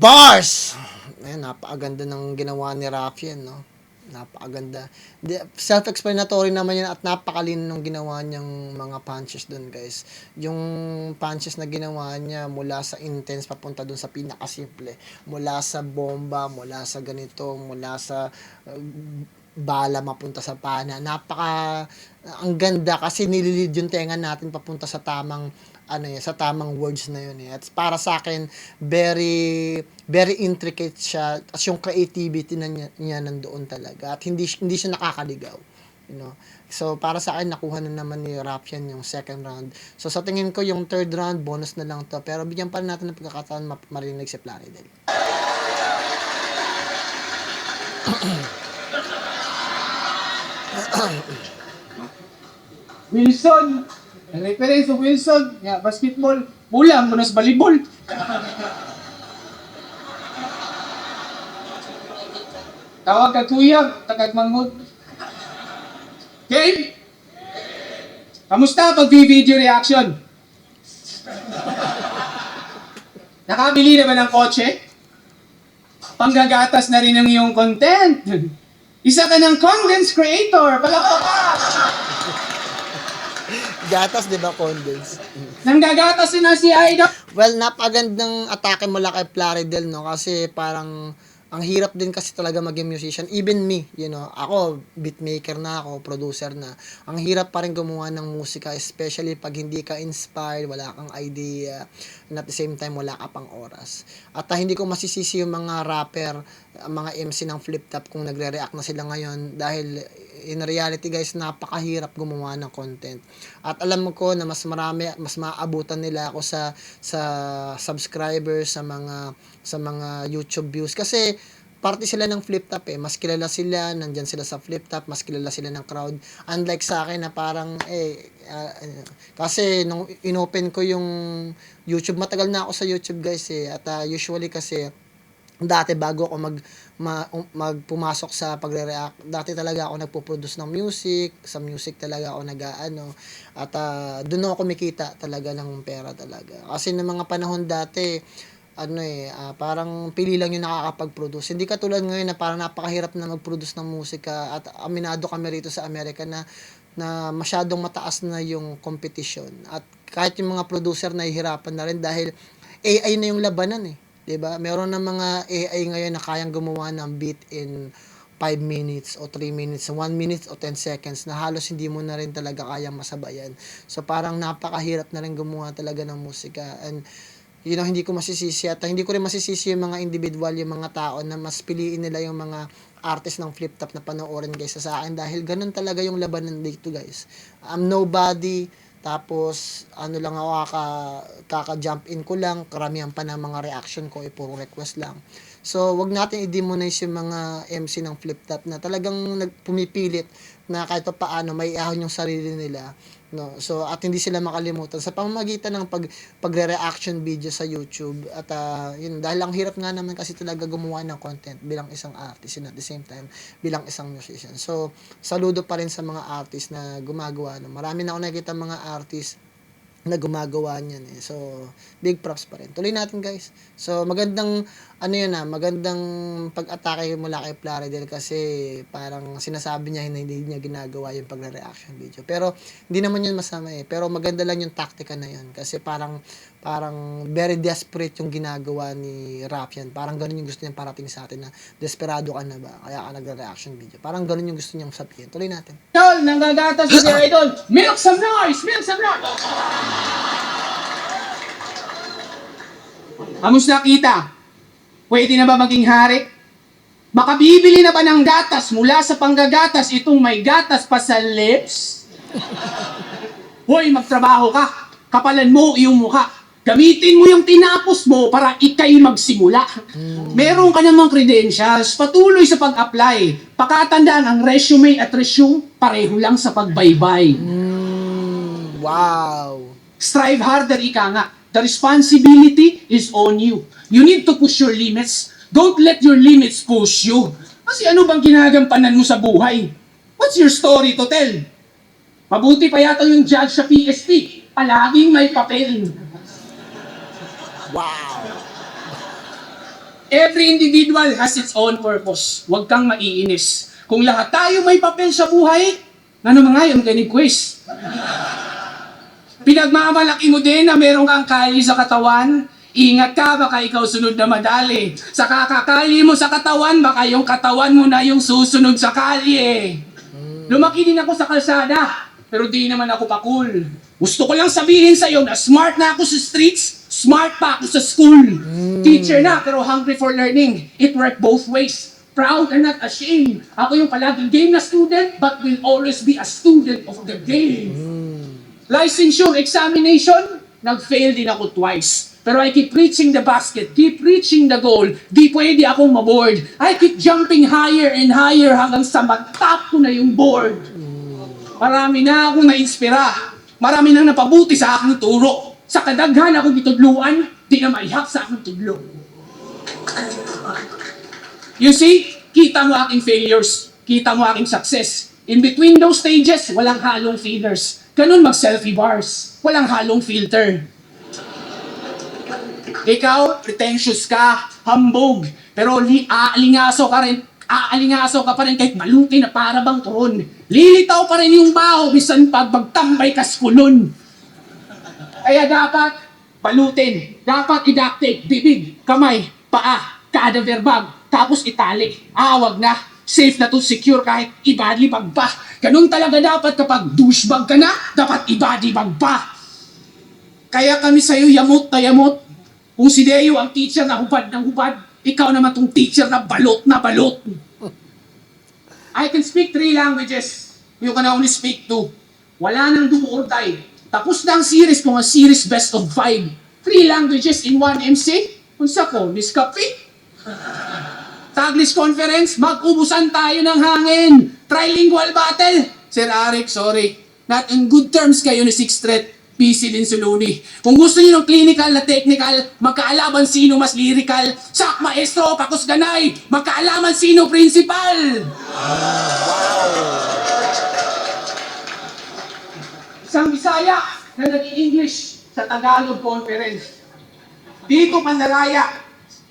Bars! Ayun, napakaganda ng ginawa ni Raffian, no? Napakaganda. Self-explanatory naman yan at napakalino ng ginawa niyang mga punches doon, guys. Yung punches na ginawa niya mula sa intense papunta doon sa pinakasimple. Mula sa bomba, mula sa ganito, mula sa bala mapunta sa pana. Ang ganda kasi nililid yung tenga natin papunta sa tamang sa tamang words na yun eh. At para sa akin, very intricate siya. At yung creativity niya nandoon talaga. At hindi siya nakakaligaw. You know? So, para sa akin, nakuha na naman ni Raffian yung second round. So, sa tingin ko, yung third round, bonus na lang to. Pero bigyan pa rin natin ng pagkakataon marinig si Plaridel. Wilson! Ang reference of Wilson, basketball, bulang, munas volleyball. Tawag ka kuya, tagag manghod. Okay? Kamusta pag-video reaction? Nakabili na ba ng kotse? Panggagatas na rin ang iyong content. Isa ka ng content creator. Palakpakan! Gatas, di ba, condense? Nanggagatas na si Aida. Well, napagandang atake mula kay Plaridel, no? Kasi parang ang hirap din kasi talaga maging musician. Even me, you know, ako, beatmaker na ako, producer na. Ang hirap pa rin gumawa ng musika, especially pag hindi ka inspired, wala kang idea, and at the same time, wala ka pang oras. At hindi ko masisisi yung mga rapper, mga MC ng Flip Top kung nagre-react na sila ngayon dahil in reality guys, napakahirap gumawa ng content. At alam ko na mas maabutan nila ako sa subscribers, sa mga YouTube views kasi parte sila ng Flip Top eh. Mas kilala sila, nandyan sila sa Flip Top, mas kilala sila ng crowd. Unlike sa akin na parang kasi nung inopen ko yung YouTube, matagal na ako sa YouTube guys eh. At usually kasi dati bago ako magpumasok sa pagre-react, dati talaga ako nagpo-produce ng music, sa music talaga ako at doon ako kumikita talaga ng pera talaga. Kasi ng mga panahon dati, parang pili lang yung nakakapag-produce. Hindi katulad ngayon na parang napakahirap na mag-produce ng musika at aminado kami rito sa Amerika na masyadong mataas na yung competition. At kahit yung mga producer nahihirapan na rin dahil AI na yung labanan eh. 'Di ba? Meron na mga AI ngayon na kayang gumawa ng beat in 5 minutes o 3 minutes, 1 minute o 10 seconds na halos hindi mo na rin talaga kayang masabayan. So parang napakahirap na rin gumawa talaga ng musika. And hindi ko masisisi at hindi ko rin masisisi yung mga individual, yung mga tao na mas piliin nila yung mga artist ng Flip Top na panoorin guys sa akin dahil ganun talaga yung labanan dito guys. I'm nobody. Tapos, lang ako, kaka-jump in ko lang, karamihan pa ng mga reaction ko, puro request lang. So, wag natin i-demonize yung mga MC ng Flip Top na talagang pumipilit na kahit pa paano may ahon yung sarili nila. No? So, at hindi sila makalimutan sa pamamagitan ng pagre-reaction video sa YouTube. At dahil ang hirap nga naman kasi talaga gumawa ng content bilang isang artist and at the same time bilang isang musician. So, saludo pa rin sa mga artist na gumagawa. No? Marami na ako nakikita mga artist na gumagawa niyan eh. So, big props pa rin. Tuloy natin guys. So, magandang magandang pag-atake mula kay Plaridel kasi parang sinasabi niya hindi niya ginagawa yung pagre-reaction video. Pero hindi naman yun masama eh. Pero maganda lang yung taktika na yun kasi parang very desperate yung ginagawa ni Raffian. Parang ganun yung gusto niyang parating sa atin na desperado ka na ba? Kaya ka nagre-reaction video. Parang ganun yung gusto niyang sabihin. Tuloy natin. Idol, nanggagatas si Idol. Milk some noise! Milk some noise! Kamusta kita? Pwede na ba maging hari? Makabibili na ba ng gatas mula sa panggagatas itong may gatas pa sa lips? Hoy, magtrabaho ka. Kapalan mo iyong mukha. Gamitin mo yung tinapos mo para ikay magsimula. Meron ka namang credentials, patuloy sa pag-apply. Pakatandaan, ang resume at resume, pareho lang sa pagbaybay. Wow. Strive harder, ika nga. The responsibility is on you. You need to push your limits. Don't let your limits push you. Kasi ano bang ginagampanan mo sa buhay? What's your story to tell? Mabuti pa yata yung judge sa PSP. Palaging may papel. Wow. Every individual has its own purpose. Huwag kang maiinis. Kung lahat tayo may papel sa buhay, ano mga yung quiz? Pinagmamalaki mo din na meron kang kali sa katawan. Ingat ka, baka ikaw sunod na madali. Sa kakakali mo sa katawan, baka yung katawan mo na yung susunod sa kali eh. Lumaki din ako sa kalsada, pero di naman ako pa cool. Gusto ko lang sabihin sa'yo na smart na ako sa streets, smart pa ako sa school. Teacher na, pero hungry for learning. It worked both ways. Proud and not ashamed. Ako yung palaging game na student, but will always be a student of the game. Licensure examination, nag-fail din ako twice. Pero I keep reaching the basket, keep reaching the goal. Di pwede akong maboard. I keep jumping higher and higher hanggang sa matap ko na yung board. Marami na akong na-inspira. Marami nang napabuti sa aking turo. Sa kadaghan akong itudluan, di na maihap sa aking tudlo. You see, kita mo aking failures, kita mo aking success. In between those stages, walang halong feeders. Ganun mag-selfie bars, walang halong filter. Ikaw, pretentious ka, hambog, pero aalingaso ka pa rin kahit maluti na para bang turon. Lilitaw pa rin yung baho, bisan pag magtambay ka sa kulon. Kaya dapat balutin, dapat idaktik, bibig, kamay, paa, cadaver bag, tapos itali. Wag na. Safe na to, secure kahit i-body bag pa. Ganun talaga dapat kapag douchebag ka na, dapat i-body bag pa. Kaya kami sa'yo yamot na yamot. Kung si Deo ang teacher na hubad ng hubad, ikaw naman tong teacher na balot na balot. I can speak 3 languages. You can only speak 2. Wala nang do or die. Tapos na ang series kung ang series best of 5. 3 languages in 1 MC? Unsa ko, Miss Kapi? Taglish conference, mag-ubusan tayo ng hangin. Trilingual battle. Sir Arik, sorry. Not in good terms kayo ni Sixth Threat. PC din Suluni. Kung gusto niyo ng clinical na technical, magkaalaman sino mas lyrical. Sak maestro, pakos ganay. Magkaalaman sino principal. Isang Bisaya na nag-i-English sa Tagalog conference. Dito pandaraya.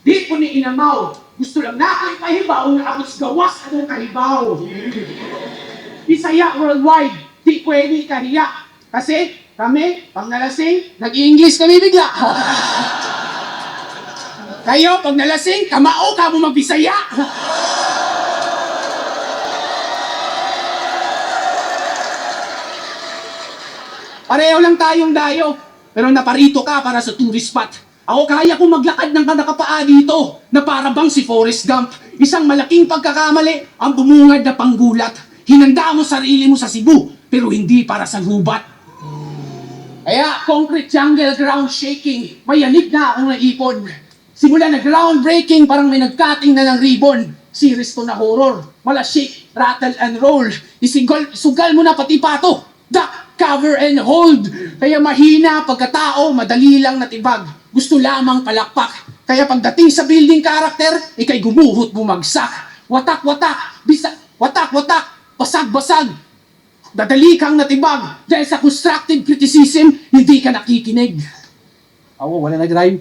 Di ko ni inamaw. Gusto lang na ay pahibaw na ako sa gawas anong kahibaw. Bisaya worldwide. Di pwede kahiya. Kasi kami, pag nalasing, nag-i-English kami bigla. Kayo, pag nalasing, kamao ka mo magbisaya. Pareho lang tayong dayo, pero naparito ka para sa tourist spot. Ako kaya kong maglakad ng nakapaa dito, na para bang si Forrest Gump. Isang malaking pagkakamali, ang bumungad na panggulat. Hinanda mo sarili mo sa Cebu, pero hindi para sa gubat. Kaya, concrete jungle, ground shaking. Mayanig na akong naipon. Simula na groundbreaking, parang may nagcutting na ng ribbon. Series to na horror. Mala shake, rattle and roll. Sugal mo na pati pato. Duck, cover and hold. Kaya mahina pagkatao, madali lang natibag. Gusto lamang palakpak. Kaya pagdating sa building character, ikay gumuhot bumagsak. Watak-watak, watak-watak, basag-basag. Dadali kang natibag dahil sa constructive criticism, hindi ka nakikinig. Wala nag-rhyme.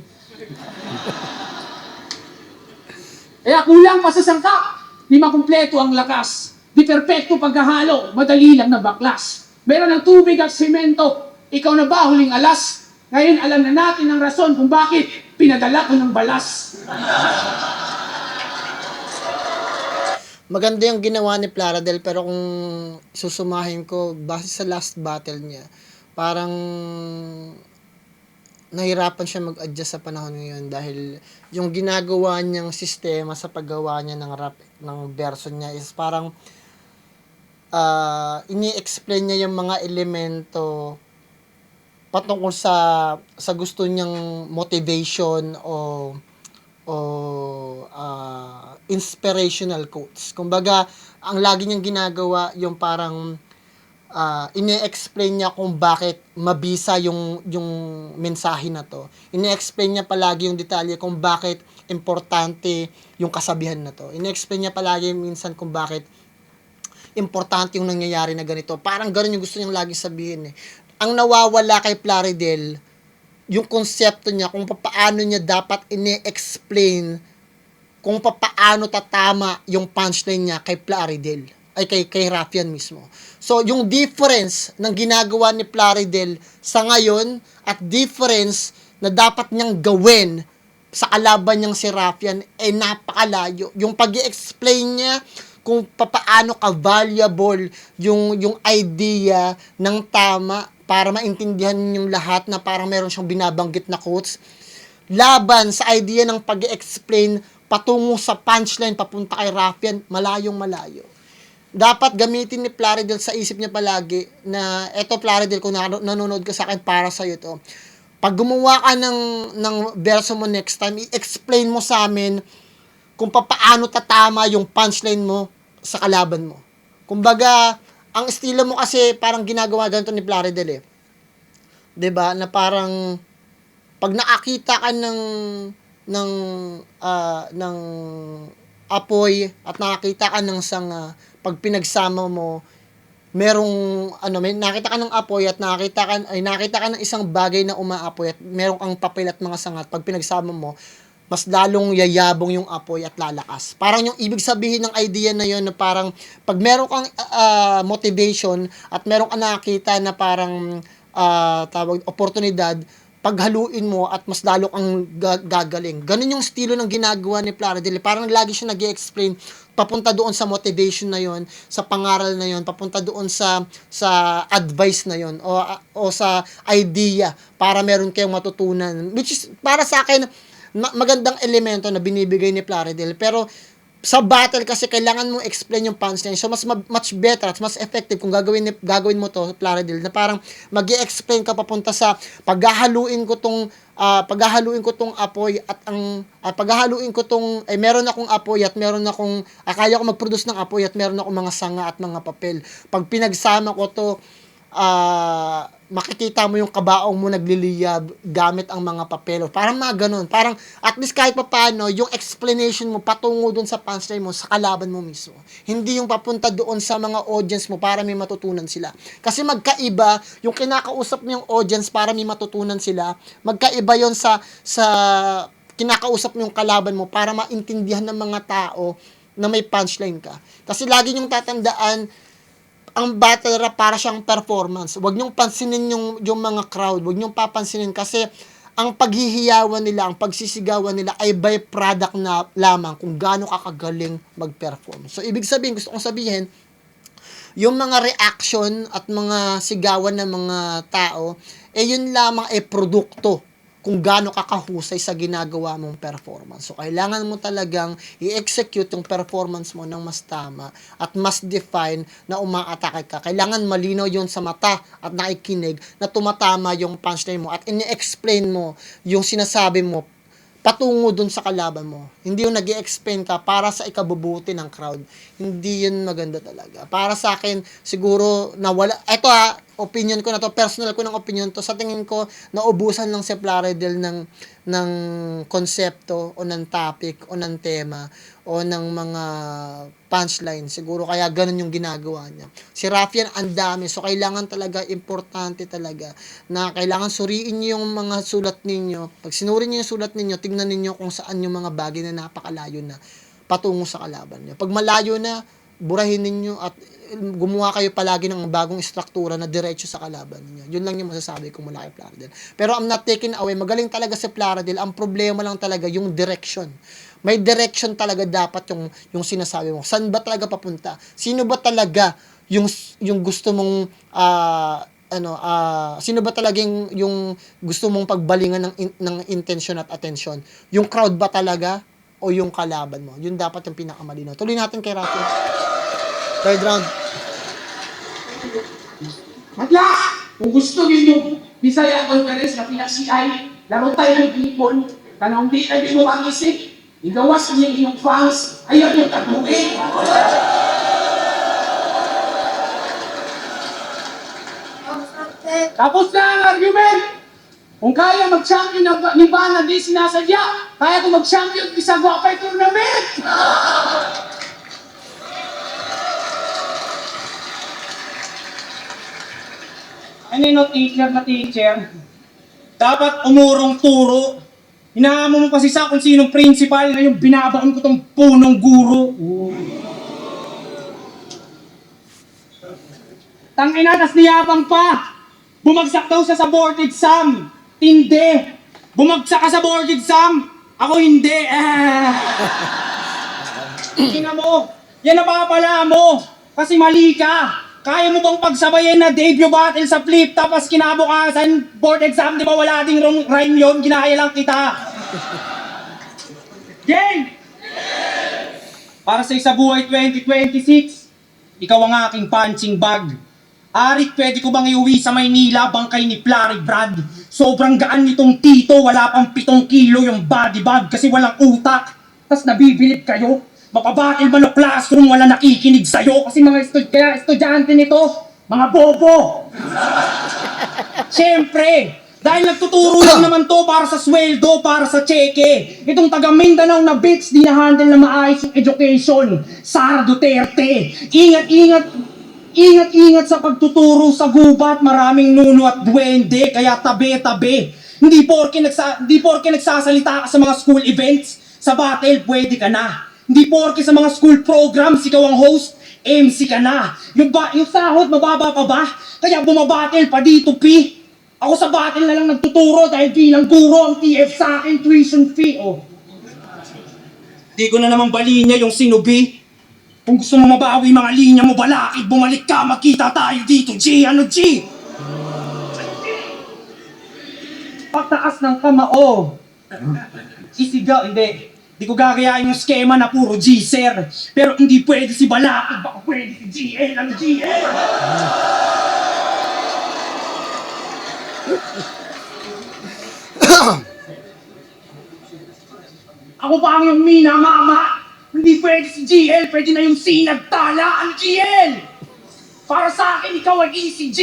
Kaya kulang pa sa sangka. Di makumpleto ang lakas. Di perpekto pagkahalo, madali lang na baklas. Meron ng tubig at semento. Ikaw na ba huling alas? Ngayon alam na natin ang rason kung bakit pinadala ko ng balas. Maganda yung ginawa ni Plaradel, pero kung susumahin ko, base sa last battle niya, parang nahirapan siya mag-adjust sa panahon ngayon dahil yung ginagawa niyang sistema sa paggawa niya ng rap, ng version niya is parang ini-explain niya yung mga elemento patungkol sa gusto niyang motivation o inspirational quotes. Kumbaga, ang lagi niyang ginagawa yung parang ine-explain niya kung bakit mabisa yung mensahe na to. Ine-explain niya palagi yung detalye kung bakit importante yung kasabihan na to. Ine-explain niya palagi minsan kung bakit importante yung nangyayari na ganito. Parang ganun yung gusto niyang lagi sabihin eh. Ang nawawala kay Plaridel, yung konsepto niya kung paano niya dapat ine-explain kung paano tatama yung punchline niya kay Plaridel ay kay Raffian mismo. So, yung difference ng ginagawa ni Plaridel sa ngayon at difference na dapat niyang gawin sa kalaban niyang si Raffian ay napakalayo. Yung pag-i-explain niya kung paano ka-valuable yung idea ng tama para maintindihan yung lahat na parang meron siyang binabanggit na quotes laban sa idea ng pag-explain patungo sa punchline papunta kay Raffian, malayong malayo. Dapat gamitin ni Plaridel sa isip niya palagi na eto Plaridel, kung nanonood ka sa akin, para sa'yo to. Pag gumawa ka ng verso mo next time, i-explain mo sa amin kung paano tatama yung punchline mo sa kalaban mo. Kumbaga, ang estilo mo kasi parang ginagawa ganito ni Plaridel eh. 'Di ba? Na parang pag nakakita ka ng apoy at nakakita ka ng sanga, pag pinagsama mo, merong may nakita ka ng apoy at nakita ka ng isang bagay na umaapoy at merong kang papel at mga sanga, at pag pinagsama mo, mas lalong yayabong yung apoy at lalakas. Parang yung ibig sabihin ng idea na yun na parang pag meron kang motivation at meron kang nakakita na parang oportunidad, paghaluin mo at mas lalo kang gagaling. Ganun yung estilo ng ginagawa ni Plaridel. Parang lagi siya nag-i-explain papunta doon sa motivation na yon, sa pangaral na yon, papunta doon sa advice na yon o sa idea para meron kayong matutunan. Which is para sa akin magandang elemento na binibigay ni Plaridel, pero sa battle kasi kailangan mo explain yung punchline. So much better at mas effective kung gagawin mo to Plaridel, na parang magi-explain ka papunta sa paghahaluin ko tong apoy at paghahaluin ko tong meron akong apoy at meron akong kaya ko mag-produce ng apoy at meron akong mga sanga at mga papel. Pag pinagsama ko to, makikita mo yung kabaong mo nagliliyab gamit ang mga papel. Parang mga ganun. Parang at least kahit paano, yung explanation mo patungo dun sa punchline mo, sa kalaban mo mismo. Hindi yung papunta doon sa mga audience mo para may matutunan sila. Kasi magkaiba, yung kinakausap mo yung audience para may matutunan sila, magkaiba yon sa kinakausap mo yung kalaban mo para maintindihan ng mga tao na may punchline ka. Kasi lagi nyong tatandaan, ang battle rap para siyang performance. Huwag niyong pansinin yung mga crowd. Huwag niyong papansinin kasi ang paghihiyawan nila, ang pagsisigawan nila ay byproduct na lamang kung gaano kakagaling mag-perform. So, ibig sabihin, gusto kong sabihin, yung mga reaction at mga sigawan ng mga tao, yun lamang ay produkto kung gaano kakahusay sa ginagawa mong performance. So, kailangan mo talagang i-execute yung performance mo ng mas tama at mas define na umaatake ka. Kailangan malinaw yon sa mata at nakikinig na tumatama yung punchline mo at ini-explain mo yung sinasabi mo patungo dun sa kalaban mo. Hindi yung nag-i-explain ka para sa ikabubuti ng crowd. Hindi yun maganda talaga. Para sa akin, siguro, eto opinion ko na to, personal ko ng opinion to, sa tingin ko, naubusan lang si Plaridel ng konsepto o ng topic o ng tema o ng mga punchline. Siguro kaya ganun yung ginagawa niya. Si Raffian, ang dami. So, kailangan talaga, importante talaga, na kailangan suriin niyo yung mga sulat ninyo. Pag sinuri niyo yung sulat ninyo, tingnan ninyo kung saan yung mga bagay na napakalayo na patungo sa kalaban niyo. Pag malayo na, burahin ninyo at gumawa kayo palagi ng bagong struktura na diretso sa kalaban niyo. Yun lang yung masasabi ko mula kay Plaridel. Pero I'm not taking away. Magaling talaga si Plaridel. Ang problema lang talaga yung direction. May direction talaga dapat yung sinasabi mo. Saan ba talaga papunta? Sino ba talaga yung gusto mong sino ba talaga yung gusto mong pagbalingan ng intention at attention? Yung crowd ba talaga o yung kalaban mo? Yun dapat yung pinakamalinaw. Tuloy natin kay Rafi. Third round. Madla! Kung gusto ninyo Bisaya Conference na pinasiay, laro tayo ng ipon, kanang di na di mo ang isip, igawas niya iyong fans, ayaw yung taguin. Tapos na ang argument! Kung kaya mag-champion ni Van na di sinasadya, kaya kung mag-champion sa Guapay Tournament! Ano yung teacher na teacher? Dapat umurong turo. Hinahamon mo kasi sa kung sinong principal, ngayon binabaon ko tong punong guro. Tangina, tas niyabang pa! Bumagsak daw siya sa board exam! Hindi! Bumagsak ka sa board exam! Ako hindi! Tingnan mo! Yan ang papala mo! Kasi mali ka! Kaya mo bang pagsabayin na debut battle sa flip tapos kinabukasan board exam, di ba wala ding rhyme yun? Ginaya lang kita! Game! Para sa isa buhay 2026, ikaw ang aking punching bag. Arik, pwede ko bang iuwi sa Maynila bangkay ni Flurry Brad? Sobrang gaan nitong tito, wala pang 7 kilo yung body bag kasi walang utak. Tas nabibilip kayo, mapabatil man o classroom, wala nakikinig sa'yo kasi mga estudyante nito, mga bobo. Siyempre, dahil nagtuturo lang naman to para sa sweldo, para sa cheque. Itong taga Mindanao na bitch, di na-handle na maayos yung education. Sara Duterte, ingat sa pagtuturo sa gubat, maraming nuno at duwende, kaya tabi-tabi. Hindi porke nagsasalita ka sa mga school events, sa battle pwede ka na. Hindi porke sa mga school programs, ikaw ang host, MC ka na. Yung sahod, mababa pa ba? Kaya bumabattle pa dito, P. Ako sa battle na lang nagtuturo dahil bilang guro ang TF sa akin, tuition fee. Oh. Di ko na naman balinya yung sinubi. Kung gusto mo mabawi mga linya mo, balakid, bumalik ka, makita tayo dito, G! Ano, G? Pagtaas ng kamao. Isigaw, hindi. Di ko gagayain yung schema na puro G, sir. Pero hindi pwede si balakid, baka pwede si GL, ano, GL? Ako pa ang yung mina, mama. Hindi pwede si GL, pwede na yung sinagtala ang GL! Para sa akin, ikaw ay ECG!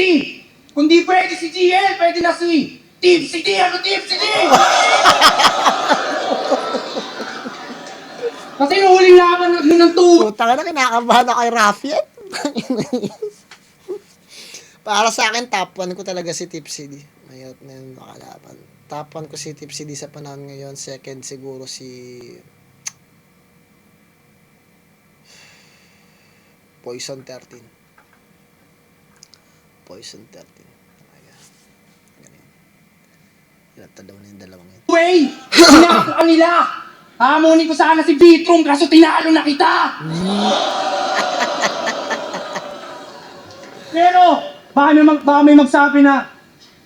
Kung di pwede si GL, pwede na si Tipsy D! Ano Tipsy D? Kasi nuhuling laban ng tuwa. Puta ka na, kinakabahan ako kay Rafian. Para sa akin, top 1 ko talaga si Tipsy D. Mayroon na yung makalaban. Top 1 ko si Tipsy D sa panahon ngayon. Second siguro si Poison 13. Poison 13. Ayan. Ganyan. Ilata daw na yung dalawang yun. Way! Sinakuan nila! Hamunin ko sana si Bitrom kaso tinalo na kita! Pero, baka may magsabi na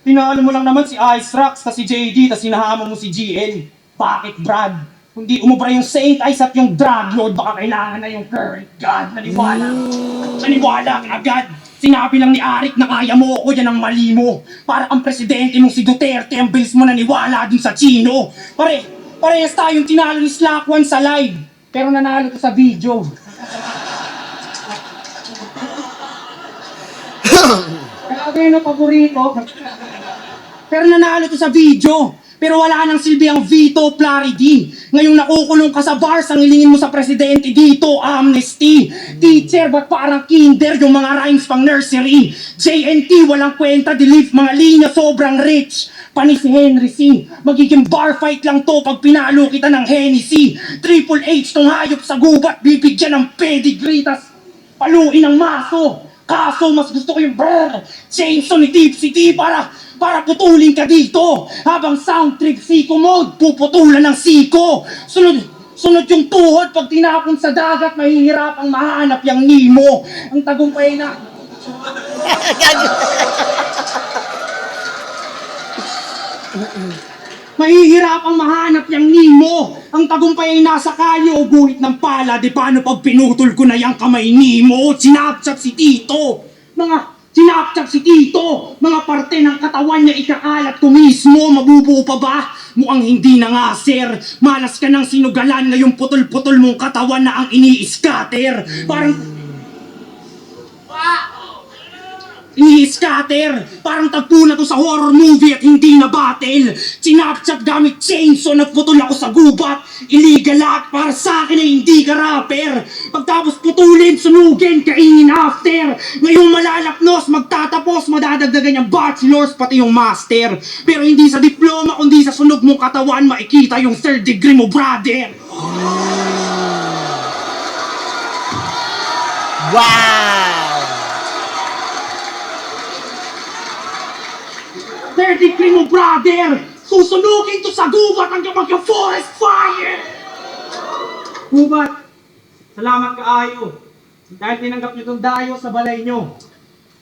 tinalo mo lang naman si Ice Rocks kasi JD tas hinahamon mo si GL. Bakit, Brad? Kung di umubra yung Saint Ice at yung Drug Lord, baka kailangan na yung current God. Naniwala ka agad. Sinabi lang ni Arik na kaya mo ako, yan ang mali mo. Para ang presidente mong si Duterte, ang bilis mo naniwala dun sa Chino. Parehas tayong tinalo ni Slack1 sa live. Pero nanalo ko sa video. Grabe na paborito. Pero nanalo to sa video. Pero wala nang silbi ang veto, Flurry. Ngayong nakukulong ka sa bars, ang ilingin mo sa presidente dito, amnesty. Teacher, ba't parang kinder yung mga rhymes pang nursery? JNT, walang kwenta, delete mga linya, sobrang rich. Panis si Henry C. Magiging bar fight lang to pag pinalo kita ng Hennessy. Triple H, tong hayop sa gubat, bibigyan ng pedigree, tas paluin ng maso. Kaso, mas gusto ko yung chainsaw ni Tipsy T para putulin ka dito. Habang sound trip siko mode, puputulan ng siko. Sunod yung tuhod, pag tinapon sa dagat, mahihirapang mahanap yung Nemo. Ang tagumpay na... Mahihirapang mahanap yung Nemo. Ang tagumpay ay nasa kalyo o guhit ng pala. Di paano pag pinutol ko na yung kamay Nemo? Sinapchat si Tito. Mga Sinapchap si Tito, mga parte ng katawan niya ikakalat ko mismo, mabubuo pa ba? Mukhang hindi na nga, sir. Malas ka ng sinugalan, ngayong putol-putol mong katawan na ang ini-scatter. Parang... Ini-scatter! Parang tagpo na to sa horror movie at hindi na battle! Sinapchap gamit chainsaw, nagputol ako sa gubat! Illegal lahat para sa akin ay hindi ka rapper! Pagtapos putulin, sunugin, kainin after! Ngayong malalapnos, magtatapos, madadagdagan yung bachelors pati yung master! Pero hindi sa diploma, kundi sa sunog mong katawan, makikita yung third degree mo, brother! Wow! 30 degree mo, brother! Susunugin to sa gubat hanggang magka-forest fire! Gubat, salamat kaayo. Dahil tinanggap nyo itong dayo sa balay nyo.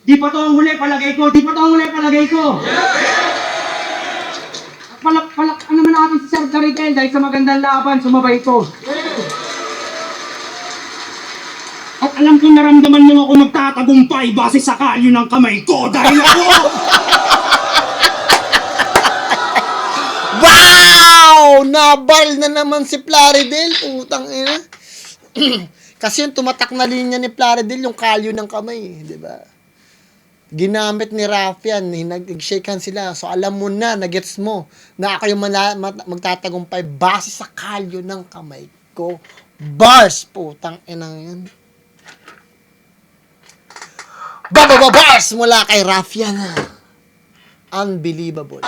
Di pa to ang huli, palagay ko! Di pa to ang huli, palagay ko! Palak naman natin si Sir Caritel dahil sa magandang laban, sumabay ko. At alam ko naramdaman mo ako magtatagumpay base sa kalyo ng kamay ko dahil ako... Wow! Nabaril na naman si Plaridel. Utang ina. Kasi yung tumatak na linya ni Plaridel, yung kalyo ng kamay. Di ba? Ginamit ni Rafian. Nag-shakehan sila. So alam mo na, nagets mo, na ako yung magtatagumpay base sa kalyo ng kamay ko. Bars! Putang ina yan. Bars mula kay Rafian. Unbelievable.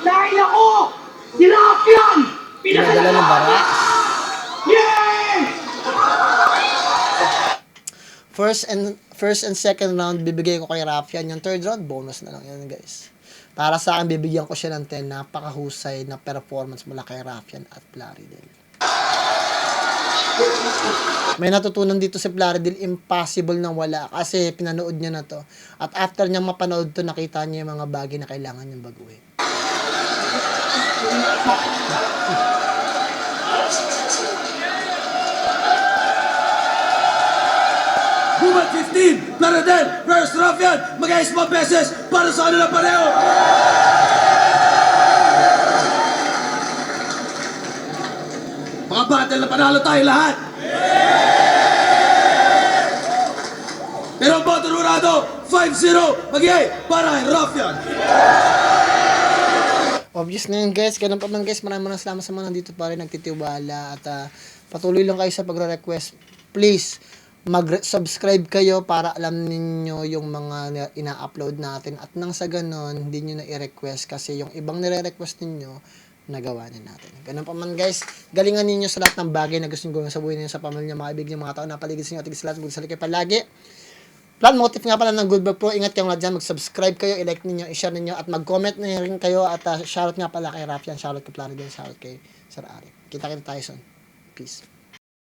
Dahil ako, si Rafian, Pinadala ng bara. Yeah! First and second round, bibigay ko kay Rafian. Yung third round, bonus na lang yan, guys. Para sa akin, bibigyan ko siya ng 10. Napakahusay na performance mula kay Rafian at Plaridel. May natutunan dito si Plaridel, impossible nang wala. Kasi pinanood niya na to. At after niya mapanood to, nakita niya yung mga bagay na kailangan niyang baguhin. Gubat 15, Plaridel versus Rafian, mag-ayos mga beses para sa kanila pareho. Mga battle na panalo tayo lahat. Pero ang boto rurado, 5-0, mag-ayos para kay Rafian. Obvious na yun, guys. Ganun pa man, guys. Maraming salamat sa mga nandito pa rin nagtitiwala. At patuloy lang kayo sa pagre-request. Please, mag-subscribe kayo para alam ninyo yung mga ina-upload natin. At nang sa ganun, hindi nyo na i-request kasi yung ibang nire-request ninyo, nagawa na natin. Ganun pa man, guys. Galingan ninyo sa lahat ng bagay na gusto nyo gawin sa buhay ninyo, sa pamilya, mga ibig nyo, mga tao na paligid sa inyo, tigil sa lahat, magdasal kayo palagi. Plan motive nga pala ng Goodberg Pro. Ingat kayo nga dyan. Mag-subscribe kayo, i-like ninyo, i-share ninyo, at mag-comment na rin kayo. At shoutout nga pala kay Rafian, shoutout kay Plaridel, shoutout kay Sir Arif. Kita-kita tayo soon. Peace.